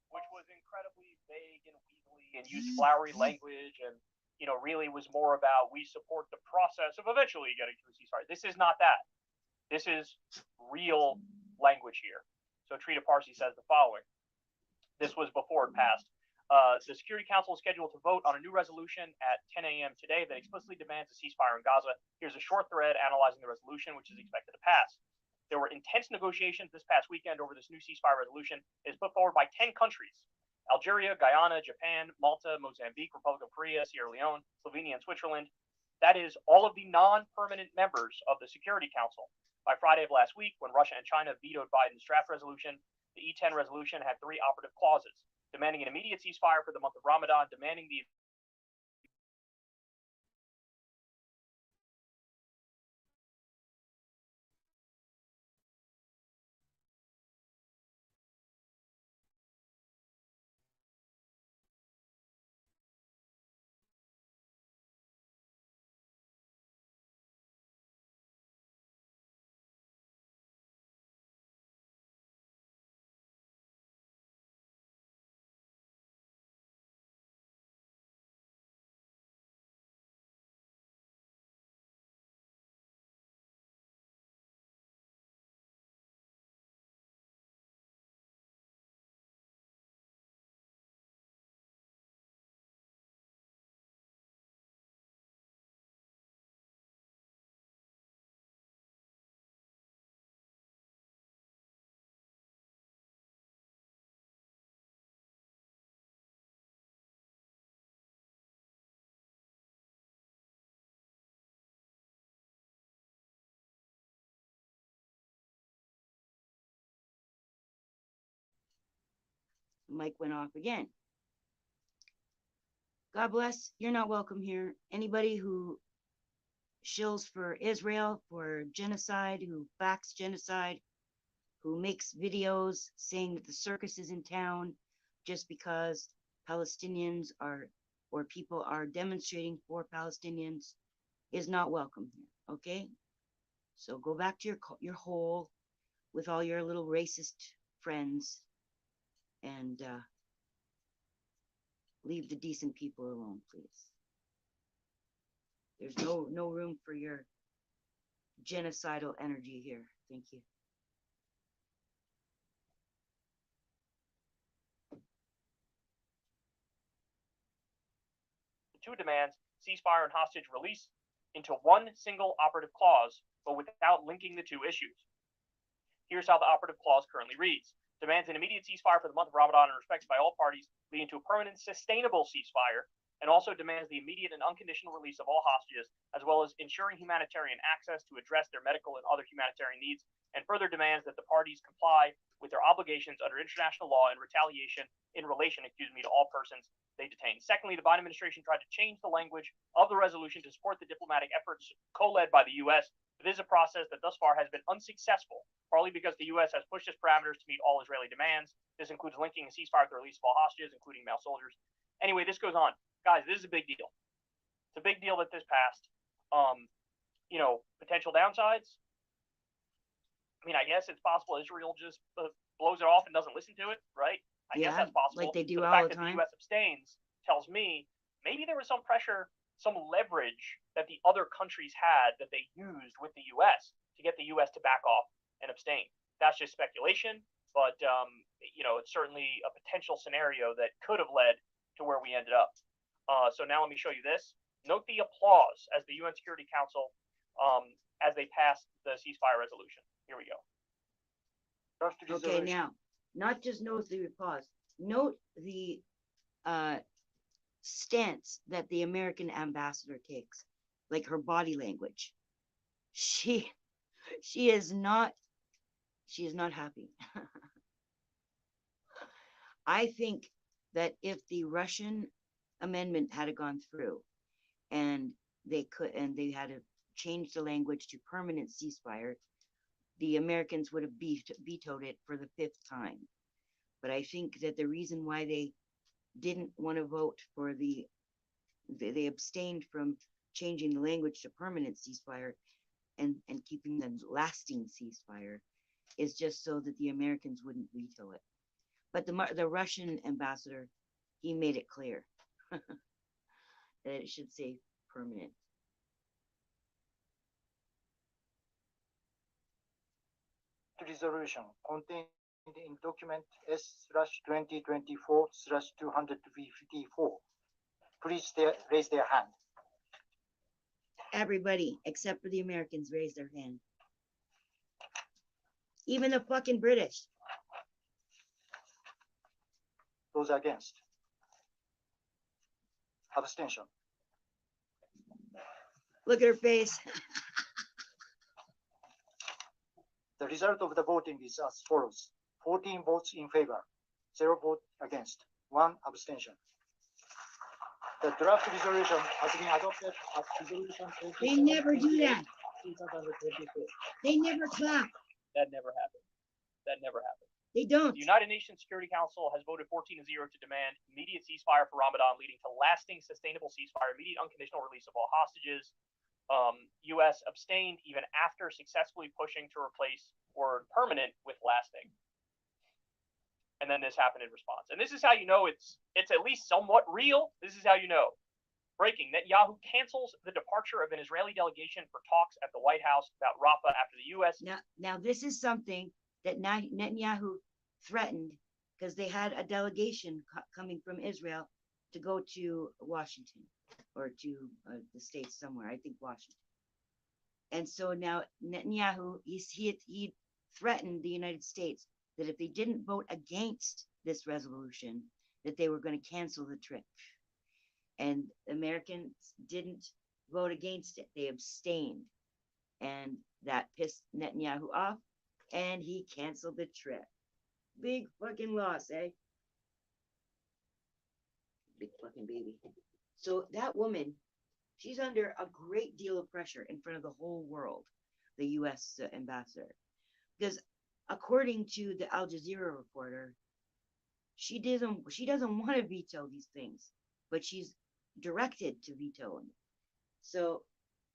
which was incredibly vague and weaselly and used flowery language and, really was more about we support the process of eventually getting to a ceasefire. This is not that. This is real language here. So Trita Parsi says the following. This was before it passed. The Security Council is scheduled to vote on a new resolution at 10 a.m. today that explicitly demands a ceasefire in Gaza. Here's a short thread analyzing the resolution, which is expected to pass. There were intense negotiations this past weekend over this new ceasefire resolution. It is put forward by 10 countries: Algeria, Guyana, Japan, Malta, Mozambique, Republic of Korea, Sierra Leone, Slovenia, and Switzerland. That is all of the non-permanent members of the Security Council. By Friday of last week, when Russia and China vetoed Biden's draft resolution, the E10 resolution had 3 operative clauses: demanding an immediate ceasefire for the month of Ramadan, demanding the Mike went off again. God bless. You're not welcome here. Anybody who shills for Israel, for genocide, who backs genocide, who makes videos saying that the circus is in town just because Palestinians are, or people are demonstrating for Palestinians, is not welcome here. Okay? So go back to your hole with all your little racist friends and leave the decent people alone, please. There's no room for your genocidal energy here. Thank you. The two demands ceasefire and hostage release into one single operative clause, but without linking the two issues. Here's how the operative clause currently reads. Demands an immediate ceasefire for the month of Ramadan and respected by all parties, leading to a permanent, sustainable ceasefire, and also demands the immediate and unconditional release of all hostages, as well as ensuring humanitarian access to address their medical and other humanitarian needs, and further demands that the parties comply with their obligations under international law in relation to all persons they detain. Secondly, the Biden administration tried to change the language of the resolution to support the diplomatic efforts co-led by the U.S. This is a process that thus far has been unsuccessful, partly because the U.S. has pushed its parameters to meet all Israeli demands. This includes linking a ceasefire with the release of all hostages, including male soldiers. Anyway, this goes on. Guys, this is a big deal. It's a big deal that this passed. Potential downsides. I mean, I guess it's possible Israel just blows it off and doesn't listen to it, right? I guess that's possible. Like they do but the all fact the that time. the U.S. abstains tells me maybe there was some pressure, some leverage that the other countries had that they used with the U.S. to get the U.S. to back off and abstain. That's just speculation, but it's certainly a potential scenario that could have led to where we ended up. So now let me show you this. Note the applause as the UN Security Council as they passed the ceasefire resolution. Here we go. Okay, now, not just note the applause. Note the stance that the American ambassador takes, like her body language. She is not happy. I think that if the Russian amendment had gone through and they had to change the language to permanent ceasefire, the Americans would have vetoed it for the 5th time. But I think that the reason why they didn't want to vote for they abstained from changing the language to permanent ceasefire and keeping the lasting ceasefire is just so that the Americans wouldn't veto it. But the Russian ambassador, he made it clear that it should say permanent. Resolution contained in document S/2024/254. Please raise their hand. Everybody except for the Americans raise their hand. Even the fucking British. Those against. Abstention. Look at her face. The result of the voting is as follows: 14 votes in favor, 0 vote against, 1 abstention. The draft resolution has been adopted as resolution. They never do that. They never clap. That never happened. They don't. The United Nations Security Council has voted 14-0 to demand immediate ceasefire for Ramadan, leading to lasting, sustainable ceasefire, immediate unconditional release of all hostages. U.S. abstained even after successfully pushing to replace word permanent with lasting. And then this happened in response. And this is how you know it's at least somewhat real. This is how you know. Breaking: Netanyahu cancels the departure of an Israeli delegation for talks at the White House about Rafah after the U.S. Now this is something that Netanyahu threatened because they had a delegation coming from Israel to go to Washington or to the States somewhere, I think Washington. And so now Netanyahu, he threatened the United States that if they didn't vote against this resolution, that they were going to cancel the trip. And Americans didn't vote against it. They abstained. And that pissed Netanyahu off, and he canceled the trip. Big fucking loss, eh? Big fucking baby. So that woman, she's under a great deal of pressure in front of the whole world, the U.S. Ambassador, because according to the Al Jazeera reporter, she doesn't want to veto these things, but she's directed to veto them. So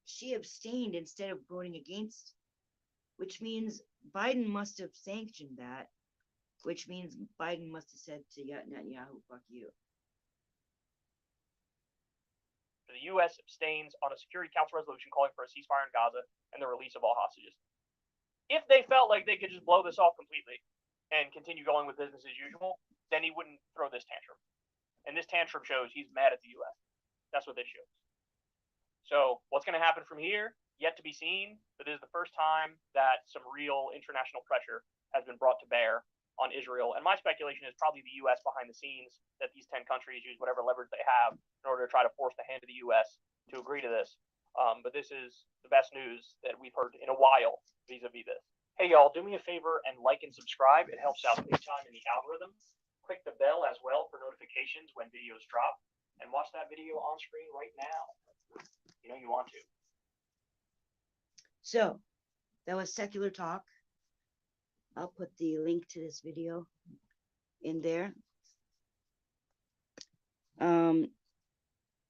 she abstained instead of voting against, which means Biden must have sanctioned that, which means Biden must have said to Netanyahu, fuck you. The U.S. abstains on a Security Council resolution calling for a ceasefire in Gaza and the release of all hostages. If they felt like they could just blow this off completely and continue going with business as usual, then he wouldn't throw this tantrum. And this tantrum shows he's mad at the U.S. That's what this shows. So what's going to happen from here? Yet to be seen, but this is the first time that some real international pressure has been brought to bear on Israel. And my speculation is probably the U.S. behind the scenes, that these 10 countries use whatever leverage they have in order to try to force the hand of the U.S. to agree to this. But this is the best news that we've heard in a while vis-a-vis this. Hey, y'all, do me a favor and like and subscribe. It helps out big time in the algorithm. Click the bell as well for notifications when videos drop. And watch that video on screen right now. You know you want to. So that was Secular Talk. I'll put the link to this video in there.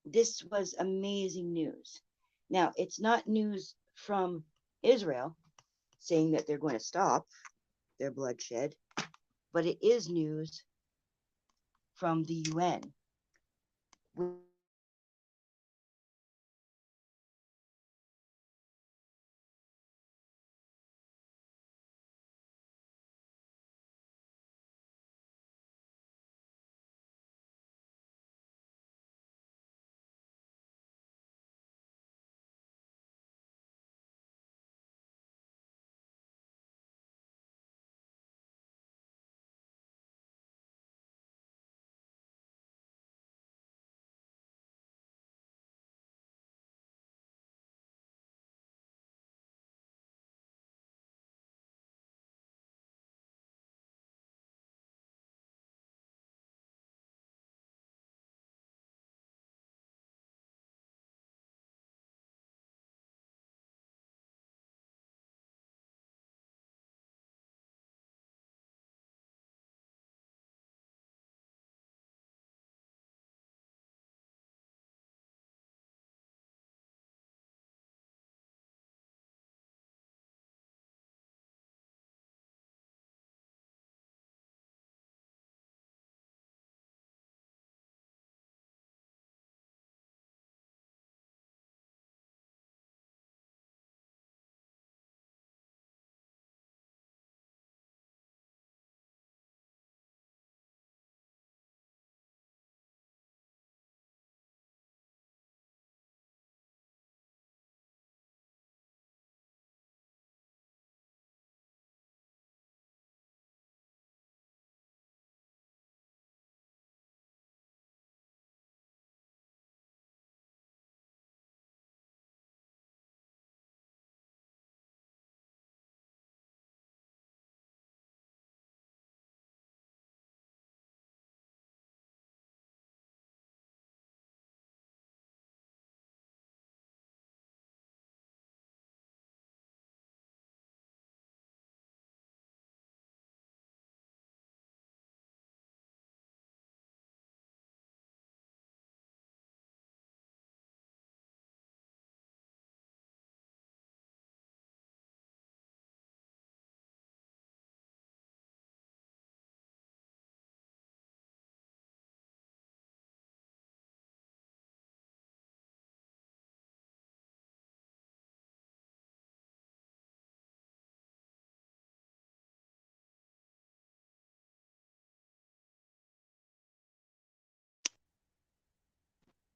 This was amazing news. Now, it's not news from Israel saying that they're going to stop their bloodshed, but it is news from the UN.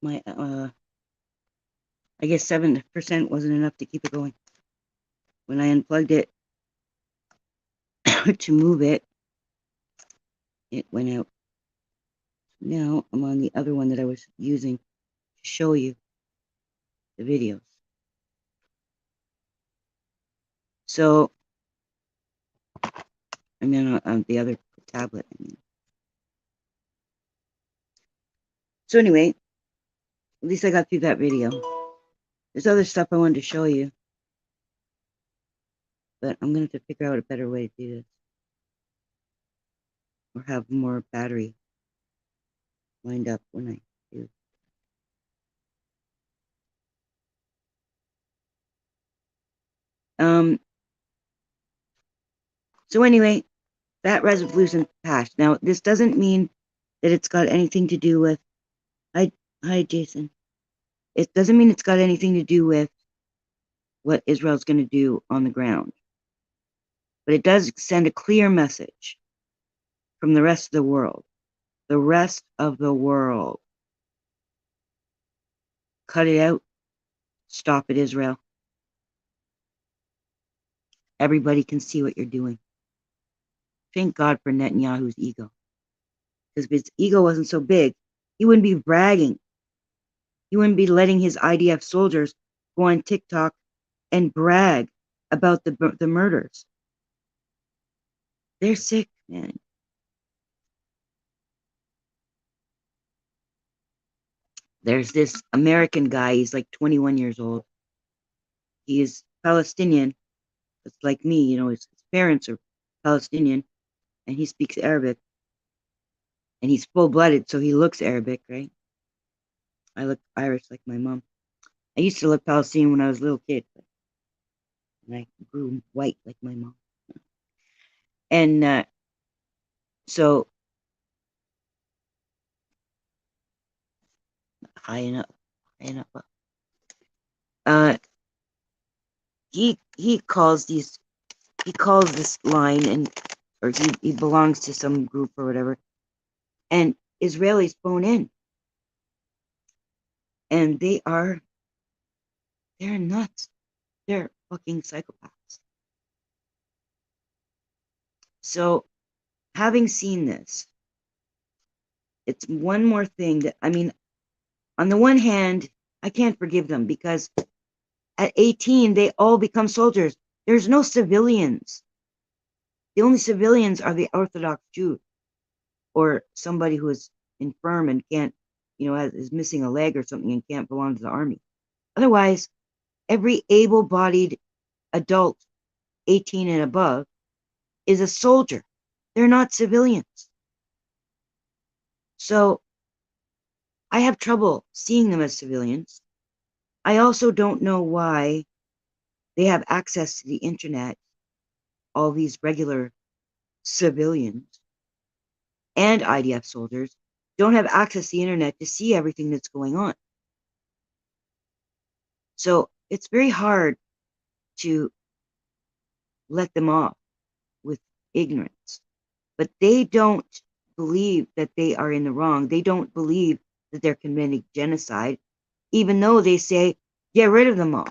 My I guess 7% wasn't enough to keep it going. When I unplugged it to move it, it went out. Now I'm on the other one that I was using to show you the videos. So I mean on the other tablet. I mean. So anyway, At least I got through that video. There's other stuff I wanted to show you, but I'm going to have to figure out a better way to do this. Or have more battery lined up when I do. So anyway, that resolution passed. Now, this doesn't mean that it's got anything to do with, hi Jason. It doesn't mean it's got anything to do with what Israel's going to do on the ground. But it does send a clear message from the rest of the world. The rest of the world. Cut it out. Stop it, Israel. Everybody can see what you're doing. Thank God for Netanyahu's ego. Because if his ego wasn't so big, he wouldn't be bragging. He wouldn't be letting his IDF soldiers go on TikTok and brag about the murders. They're sick, man. There's this American guy, he's like 21 years old. He is Palestinian. It's like me, you know, his parents are Palestinian, and he speaks Arabic. And he's full-blooded, so he looks Arabic, right? I look Irish like my mom. I used to look Palestinian when I was a little kid, and I grew white like my mom. And so, high enough. He calls this line, or he belongs to some group or whatever, and Israelis phone in, and they're nuts. They're fucking psychopaths. So, having seen this, it's one more thing that, I mean, on the one hand, I can't forgive them because at 18, they all become soldiers. There's no civilians. The only civilians are the Orthodox Jew or somebody who is infirm and can't, you know, is missing a leg or something and can't belong to the army. Otherwise, every able-bodied adult 18 and above is a soldier. They're not civilians. So I have trouble seeing them as civilians. I also don't know why they have access to the internet, all these regular civilians and IDF soldiers don't have access to the internet to see everything that's going on. So it's very hard to let them off with ignorance. But they don't believe that they are in the wrong. They don't believe that they're committing genocide, even though they say, get rid of them all.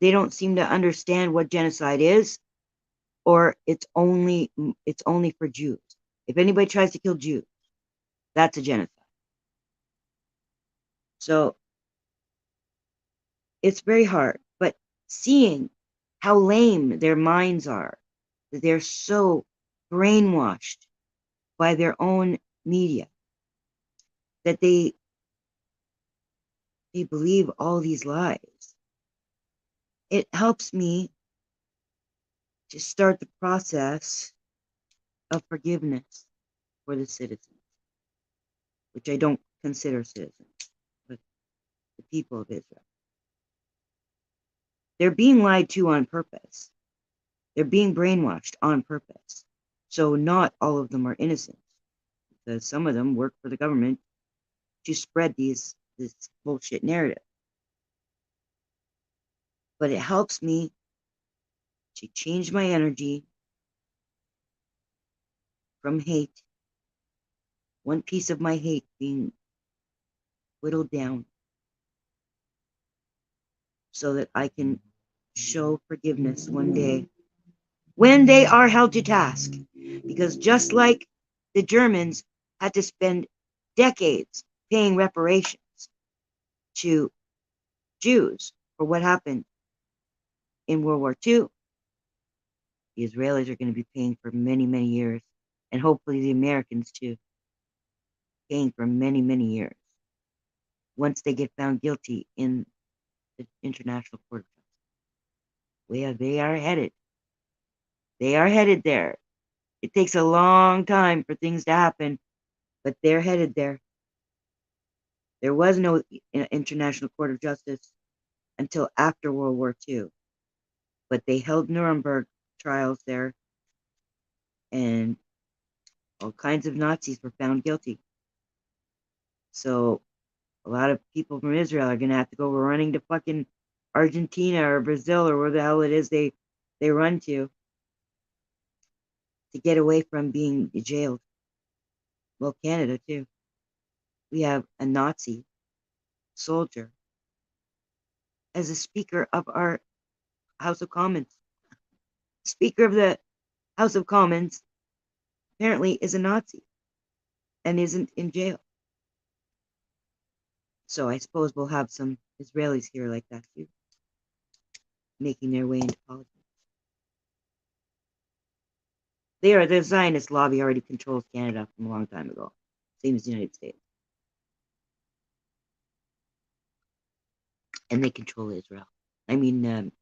They don't seem to understand what genocide is, or it's only for Jews. If anybody tries to kill Jews, that's a genocide. So it's very hard, but seeing how lame their minds are, that they're so brainwashed by their own media, that they believe all these lies, it helps me to start the process of forgiveness for the citizens, which I don't consider citizens, but the people of Israel. They're being lied to on purpose. They're being brainwashed on purpose. So not all of them are innocent, because some of them work for the government to spread this bullshit narrative. But it helps me to change my energy from hate, one piece of my hate being whittled down, so that I can show forgiveness one day when they are held to task. Because just like the Germans had to spend decades paying reparations to Jews for what happened in World War II, the Israelis are going to be paying for many, many years, and hopefully the Americans too, paying for many, many years. once they get found guilty in the International Court of Justice. They are headed. They are headed there. It takes a long time for things to happen, but they're headed there. There was no International Court of Justice until after World War II, but they held Nuremberg trials there, and all kinds of Nazis were found guilty. So a lot of people from Israel are going to have to go running to fucking Argentina or Brazil or where the hell it is they run to get away from being jailed. Well, Canada too. We have a Nazi soldier as a Speaker of our House of Commons. Speaker of the House of Commons apparently is a Nazi and isn't in jail. So I suppose we'll have some Israelis here like that too, making their way into politics. The Zionist lobby already controls Canada from a long time ago, same as the United States. And they control Israel. I mean,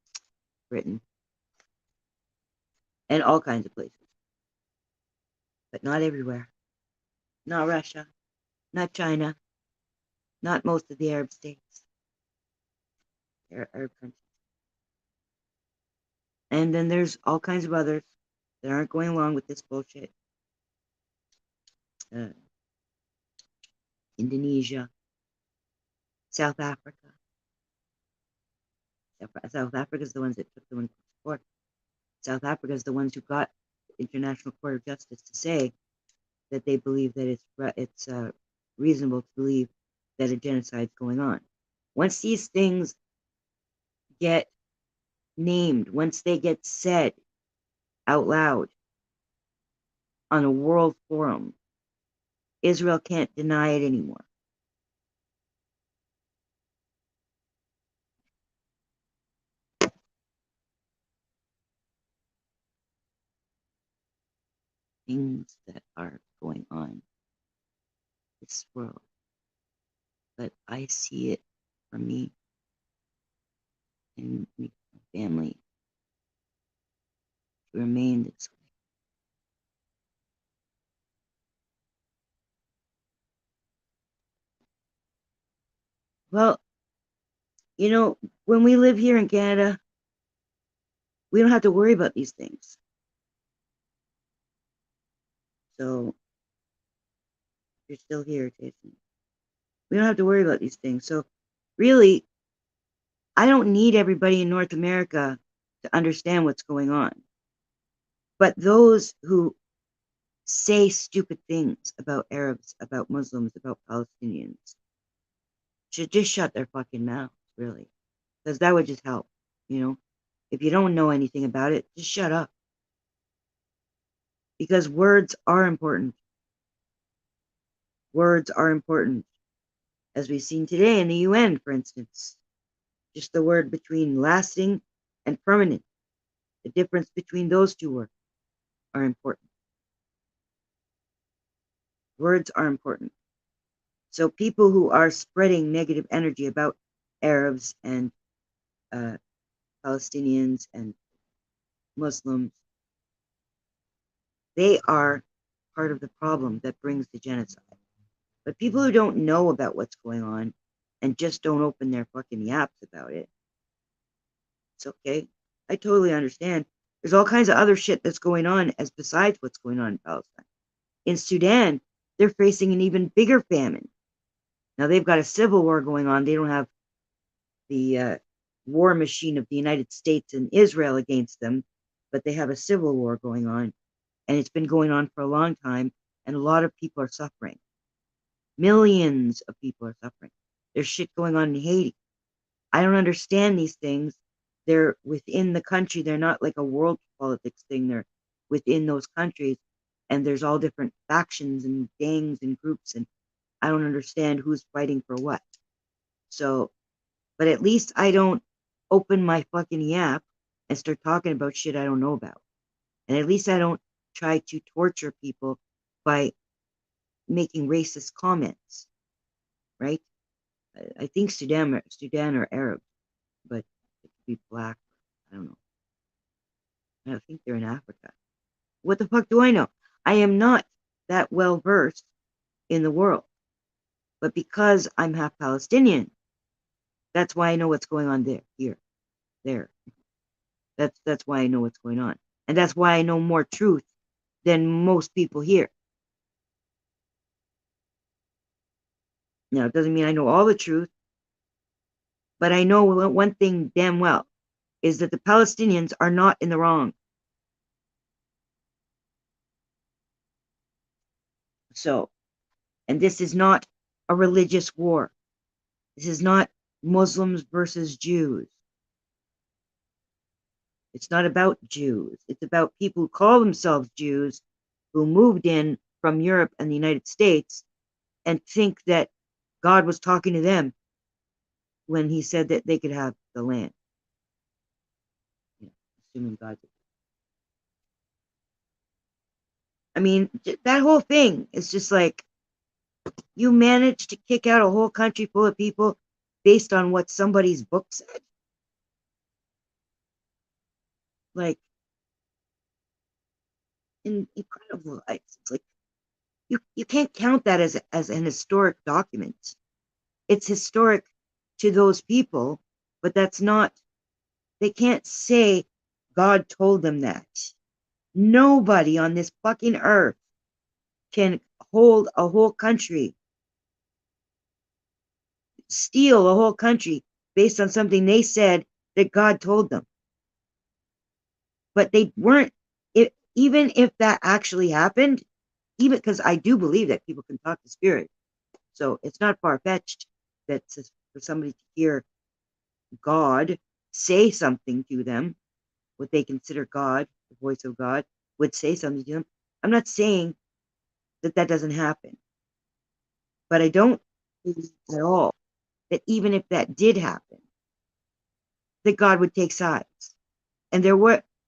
Britain. And all kinds of places. But not everywhere. Not Russia. Not China. Not most of the Arab states. Arab countries. And then there's all kinds of others that aren't going along with this bullshit. Indonesia. South Africa. South Africa is the ones that took the one to court. South Africa is the ones who got the International Court of Justice to say that they believe that it's reasonable to believe that a genocide is going on. Once these things get named, once they get said out loud on a world forum, Israel can't deny it anymore. Things that are going on in this world. But I see it for me and my family to remain this way. Well, you know, when we live here in Canada, we don't have to worry about these things. So, you're still here, Tese. We don't have to worry about these things. So, really, I don't need everybody in North America to understand what's going on. But those who say stupid things about Arabs, about Muslims, about Palestinians should just shut their fucking mouths, really. Because that would just help, you know. If you don't know anything about it, just shut up. Because words are important. Words are important. As we've seen today in the UN, for instance. Just the word between lasting and permanent. The difference between those two words are important. Words are important. So people who are spreading negative energy about Arabs and Palestinians and Muslims, they are part of the problem that brings the genocide. But people who don't know about what's going on and just don't open their fucking yaps about it, it's okay. I totally understand. There's all kinds of other shit that's going on as besides what's going on in Palestine. In Sudan, they're facing an even bigger famine. Now they've got a civil war going on. They don't have the war machine of the United States and Israel against them, but they have a civil war going on. And it's been going on for a long time, and a lot of people are suffering. Millions of people are suffering. There's shit going on in Haiti. I don't understand these things. They're within the country. They're not like a world politics thing. They're within those countries, and there's all different factions and gangs and groups, and I don't understand who's fighting for what. So, but at least I don't open my fucking yap and start talking about shit I don't know about. And at least I don't try to torture people by making racist comments, right? I think Sudan are Arab, but it could be black. I don't know. I don't think they're in Africa. What the fuck do I know? I am not that well versed in the world, but because I'm half Palestinian, that's why I know what's going on there, here, there. That's why I know what's going on, and that's why I know more truth than most people here. Now, it doesn't mean I know all the truth, but I know one thing damn well is that the Palestinians are not in the wrong. So, and this is not a religious war. This is not Muslims versus Jews. It's not about Jews. It's about people who call themselves Jews who moved in from Europe and the United States and think that God was talking to them when he said that they could have the land. Yeah, assuming God did. I mean, that whole thing is just like, you managed to kick out a whole country full of people based on what somebody's book said. Like, incredible. It's like, you can't count that as an historic document. It's historic to those people, but that's not, they can't say God told them that. Nobody on this fucking earth can hold a whole country, steal a whole country based on something they said that God told them. But they weren't, even if that actually happened, even because I do believe that people can talk to spirit. So it's not far-fetched that for somebody to hear God say something to them, what they consider God, the voice of God, would say something to them. I'm not saying that that doesn't happen, but I don't believe at all that even if that did happen, that God would take sides. And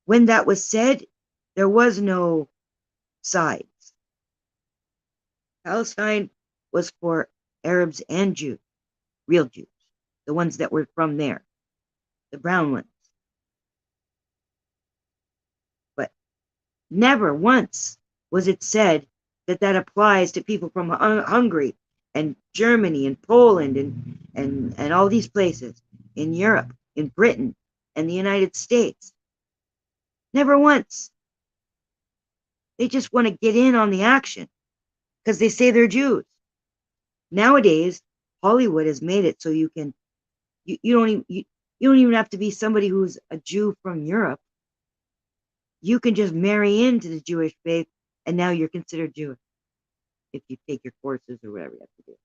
when that was said, there was no sides. Palestine was for Arabs and Jews, real Jews, the ones that were from there, the brown ones. But never once was it said that that applies to people from Hungary and Germany and Poland and all these places, in Europe, in Britain, and the United States. Never once. They just want to get in on the action because they say they're Jews. Nowadays, Hollywood has made it so you can, you don't even have to be somebody who's a Jew from Europe. You can just marry into the Jewish faith, and now you're considered Jewish if you take your courses or whatever you have to do.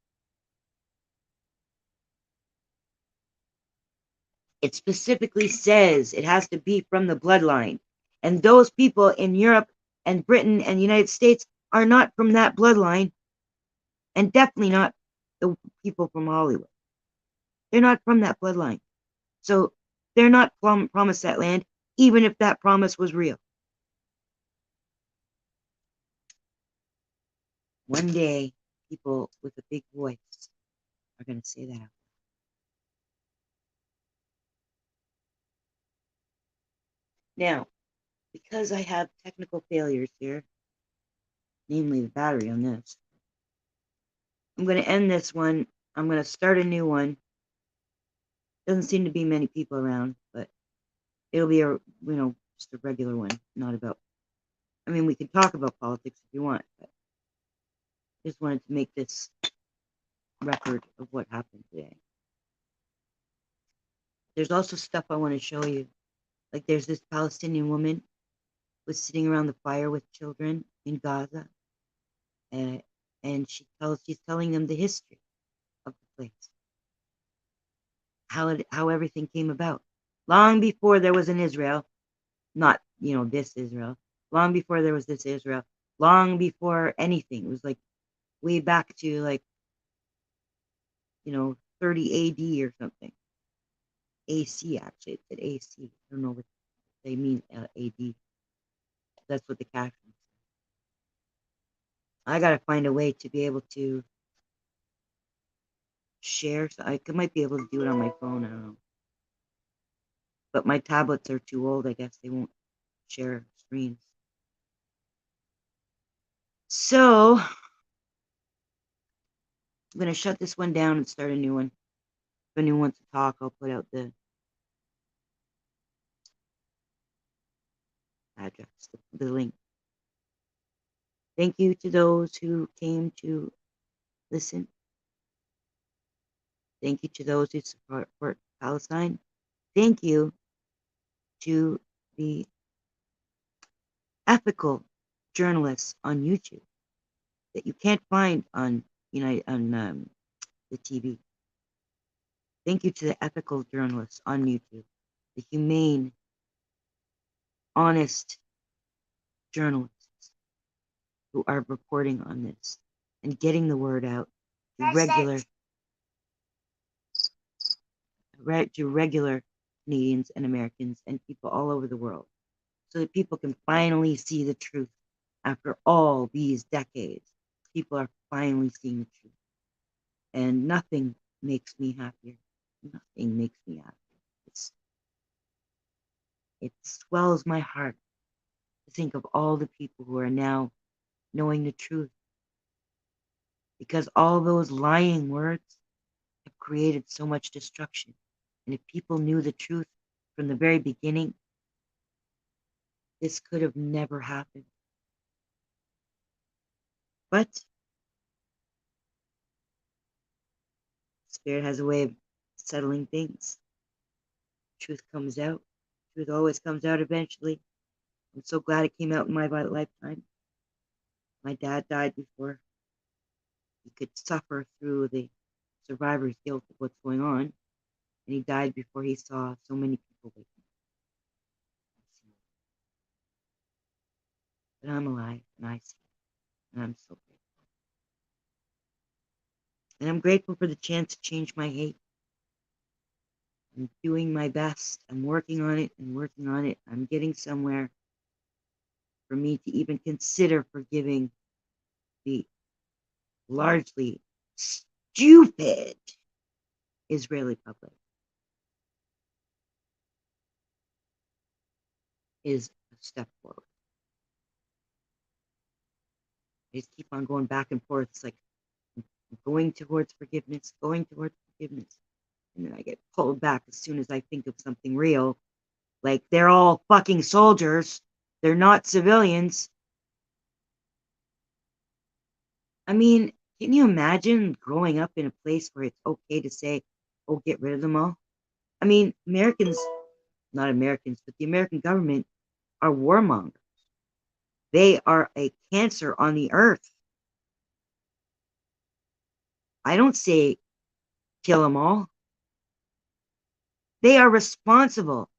It specifically says it has to be from the bloodline. And those people in Europe and Britain and the United States are not from that bloodline, and definitely not the people from Hollywood. They're not from that bloodline. So they're not promised that land, even if that promise was real. One day, people with a big voice are going to say that. Now, because I have technical failures here, namely the battery on this, I'm going to end this one. I'm going to start a new one. Doesn't seem to be many people around, but it'll be just a regular one, not about, I mean, we can talk about politics if you want, but I just wanted to make this record of what happened today. There's also stuff I want to show you. Like there's this Palestinian woman was sitting around the fire with children in Gaza, and she's telling them the history of the place, how everything came about, long before there was an Israel, not this Israel, long before there was this Israel, long before anything. It was like way back to like 30 AD or something. AC, actually, it said AC. I don't know what they mean AD. That's what the caption said. I gotta find a way to be able to share. So I might be able to do it on my phone. I don't know. But my tablets are too old. I guess they won't share screens. So I'm going to shut this one down and start a new one. If anyone wants to talk, I'll put out the address, the link. Thank you to those who came to listen. Thank you to those who support Palestine. Thank you to the ethical journalists on YouTube that you can't find on the TV. Thank you to the ethical journalists on YouTube, the humane, honest journalists who are reporting on this and getting the word out to regular Canadians and Americans and people all over the world, so that people can finally see the truth after all these decades. People are finally seeing the truth. And nothing makes me happier. Nothing makes me happier. It swells my heart to think of all the people who are now knowing the truth. Because all those lying words have created so much destruction. And if people knew the truth from the very beginning, this could have never happened. But Spirit has a way of settling things. Truth comes out. Truth always comes out eventually. I'm so glad it came out in my lifetime. My dad died before he could suffer through the survivor's guilt of what's going on. And he died before he saw so many people wake up. But I'm alive, and I see it, and I'm so grateful. And I'm grateful for the chance to change my hate. I'm doing my best. I'm working on it and working on it. I'm getting somewhere for me to even consider forgiving the largely stupid Israeli public is a step forward. I just keep on going back and forth. It's like going towards forgiveness. And then I get pulled back as soon as I think of something real. Like, they're all fucking soldiers. They're not civilians. I mean, can you imagine growing up in a place where it's okay to say, oh, get rid of them all? I mean, not Americans, but the American government are warmongers. They are a cancer on the earth. I don't say kill them all. They are responsible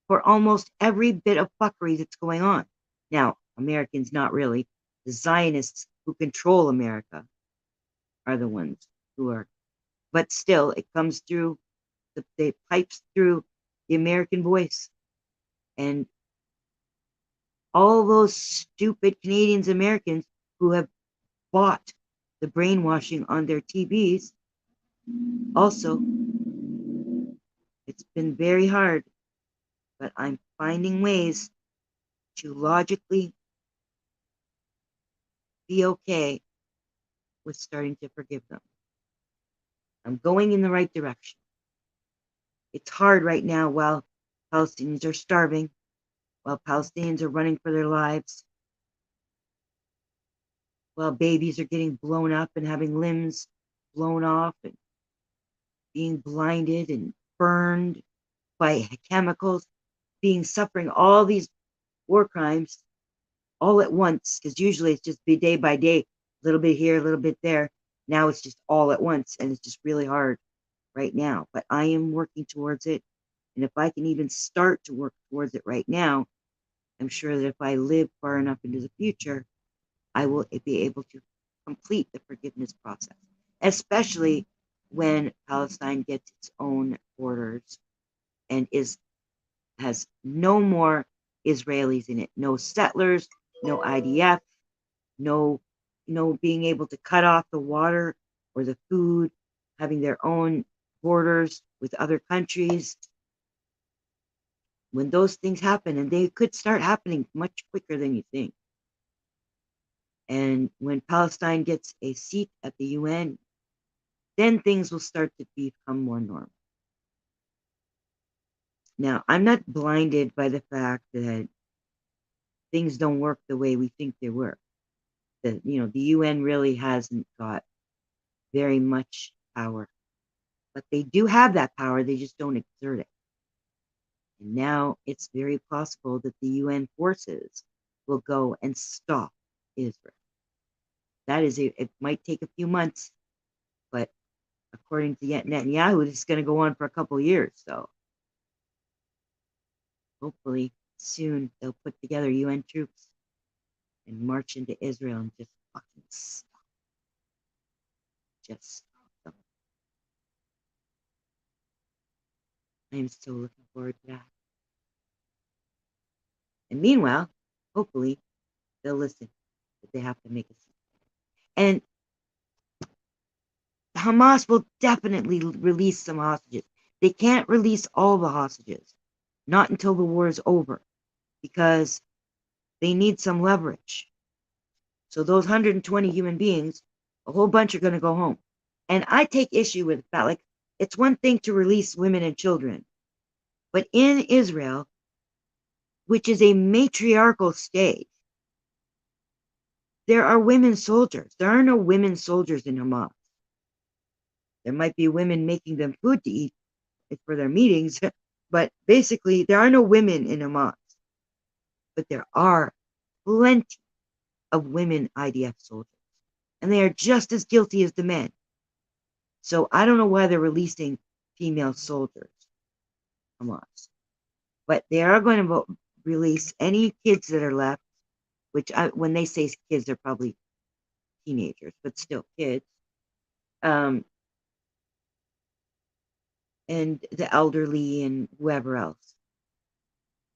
for almost every bit of fuckery that's going on. Now, Americans, not really. The Zionists who control America are the ones who are. But still, it comes through, it pipes through the American voice. And all those stupid Canadians, Americans who have bought the brainwashing on their TVs, also, it's been very hard, but I'm finding ways to logically be okay with starting to forgive them. I'm going in the right direction. It's hard right now while Palestinians are starving, while Palestinians are running for their lives, while babies are getting blown up and having limbs blown off and being blinded and burned by chemicals, suffering all these war crimes all at once, because usually it's just day by day, a little bit here, a little bit there. Now it's just all at once, and it's just really hard right now. But I am working towards it, and if I can even start to work towards it right now, I'm sure that if I live far enough into the future, I will be able to complete the forgiveness process, especially when Palestine gets its own borders and has no more Israelis in it, no settlers, no IDF, no being able to cut off the water or the food, having their own borders with other countries. When those things happen, and they could start happening much quicker than you think. And when Palestine gets a seat at the UN, then things will start to become more normal. Now, I'm not blinded by the fact that things don't work the way we think they work. That, the UN really hasn't got very much power. But they do have that power, they just don't exert it. And now it's very possible that the UN forces will go and stop Israel. It might take a few months, but according to Netanyahu, it's going to go on for a couple of years. So hopefully soon they'll put together UN troops and march into Israel and just fucking stop. Just stop them. I am so looking forward to that. And meanwhile, hopefully they'll listen, but they have to make a ceasefire. And Hamas will definitely release some hostages. They can't release all the hostages, not until the war is over, because they need some leverage. So those 120 human beings, a whole bunch are going to go home. And I take issue with that. Like, it's one thing to release women and children, but in Israel, which is a matriarchal state, there are women soldiers. There are no women soldiers in Hamas. There might be women making them food to eat for their meetings, but basically there are no women in Hamas. But there are plenty of women IDF soldiers, and they are just as guilty as the men. So I don't know why they're releasing female soldiers, Hamas. But they are going to release any kids that are left, which when they say kids, they're probably teenagers, but still kids. And the elderly and whoever else.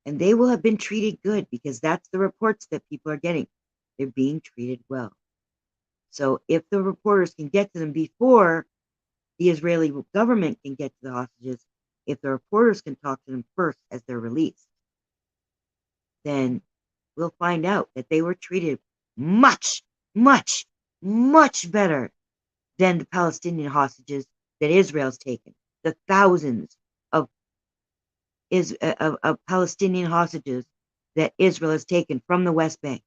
And they will have been treated good, because that's the reports that people are getting. They're being treated well. So if the reporters can get to them before the Israeli government can get to the hostages, if the reporters can talk to them first as they're released, then we'll find out that they were treated much, much, much better than the Palestinian hostages that Israel's taken. The thousands of Palestinian hostages that Israel has taken from the West Bank.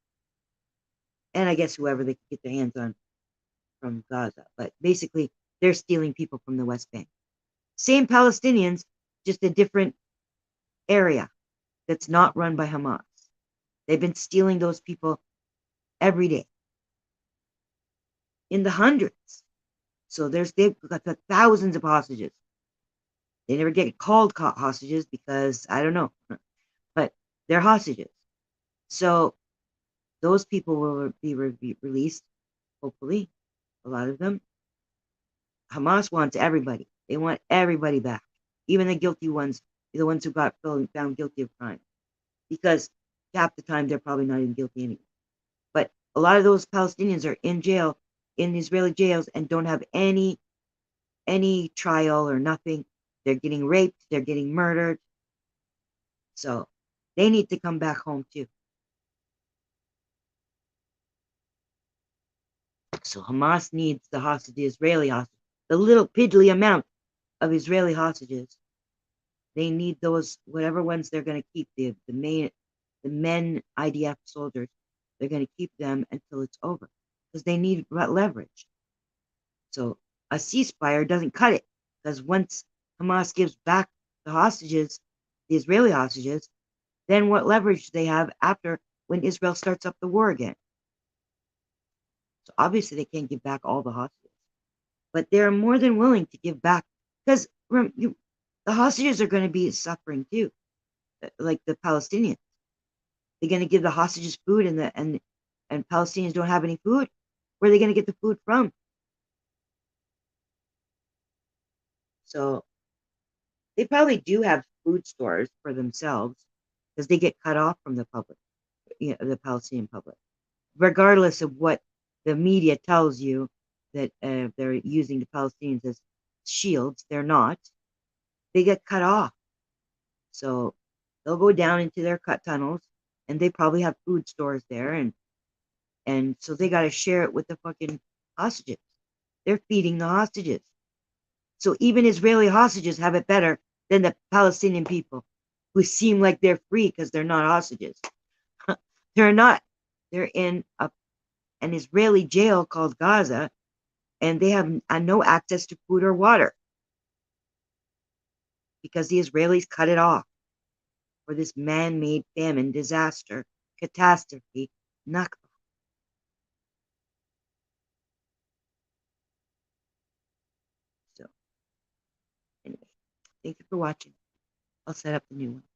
And I guess whoever they can get their hands on from Gaza. But basically, they're stealing people from the West Bank. Same Palestinians, just a different area that's not run by Hamas. They've been stealing those people every day in the hundreds. So they've got thousands of hostages. They never get called hostages because, I don't know, but they're hostages. So those people will be released, hopefully, a lot of them. Hamas wants everybody. They want everybody back, even the guilty ones, the ones who got found guilty of crime, because half the time they're probably not even guilty anyway. But a lot of those Palestinians are in jail, in Israeli jails, and don't have any trial or nothing. They're getting raped, they're getting murdered. So they need to come back home too. So Hamas needs the Israeli hostages, the little piddly amount of Israeli hostages. They need those, whatever ones they're going to keep, the men IDF soldiers. They're going to keep them until it's over, because they need leverage. So a ceasefire doesn't cut it, because once Hamas gives back the hostages, the Israeli hostages, then what leverage do they have after, when Israel starts up the war again? So obviously they can't give back all the hostages, but they're more than willing to give back, because the hostages are going to be suffering too, like the Palestinians. They're going to give the hostages food, and Palestinians don't have any food. Where are they going to get the food from? So they probably do have food stores for themselves, because they get cut off from the public, the Palestinian public, regardless of what the media tells you, that they're using the Palestinians as shields. They're not. They get cut off. So they'll go down into their cut tunnels, and they probably have food stores there, and so they got to share it with the fucking hostages. They're feeding the hostages. So even Israeli hostages have it better than the Palestinian people, who seem like they're free because they're not hostages. They're not. They're in an Israeli jail called Gaza, and they have no access to food or water because the Israelis cut it off for this man-made famine, disaster, catastrophe, Nakba. So, anyway, thank you for watching. I'll set up the new one.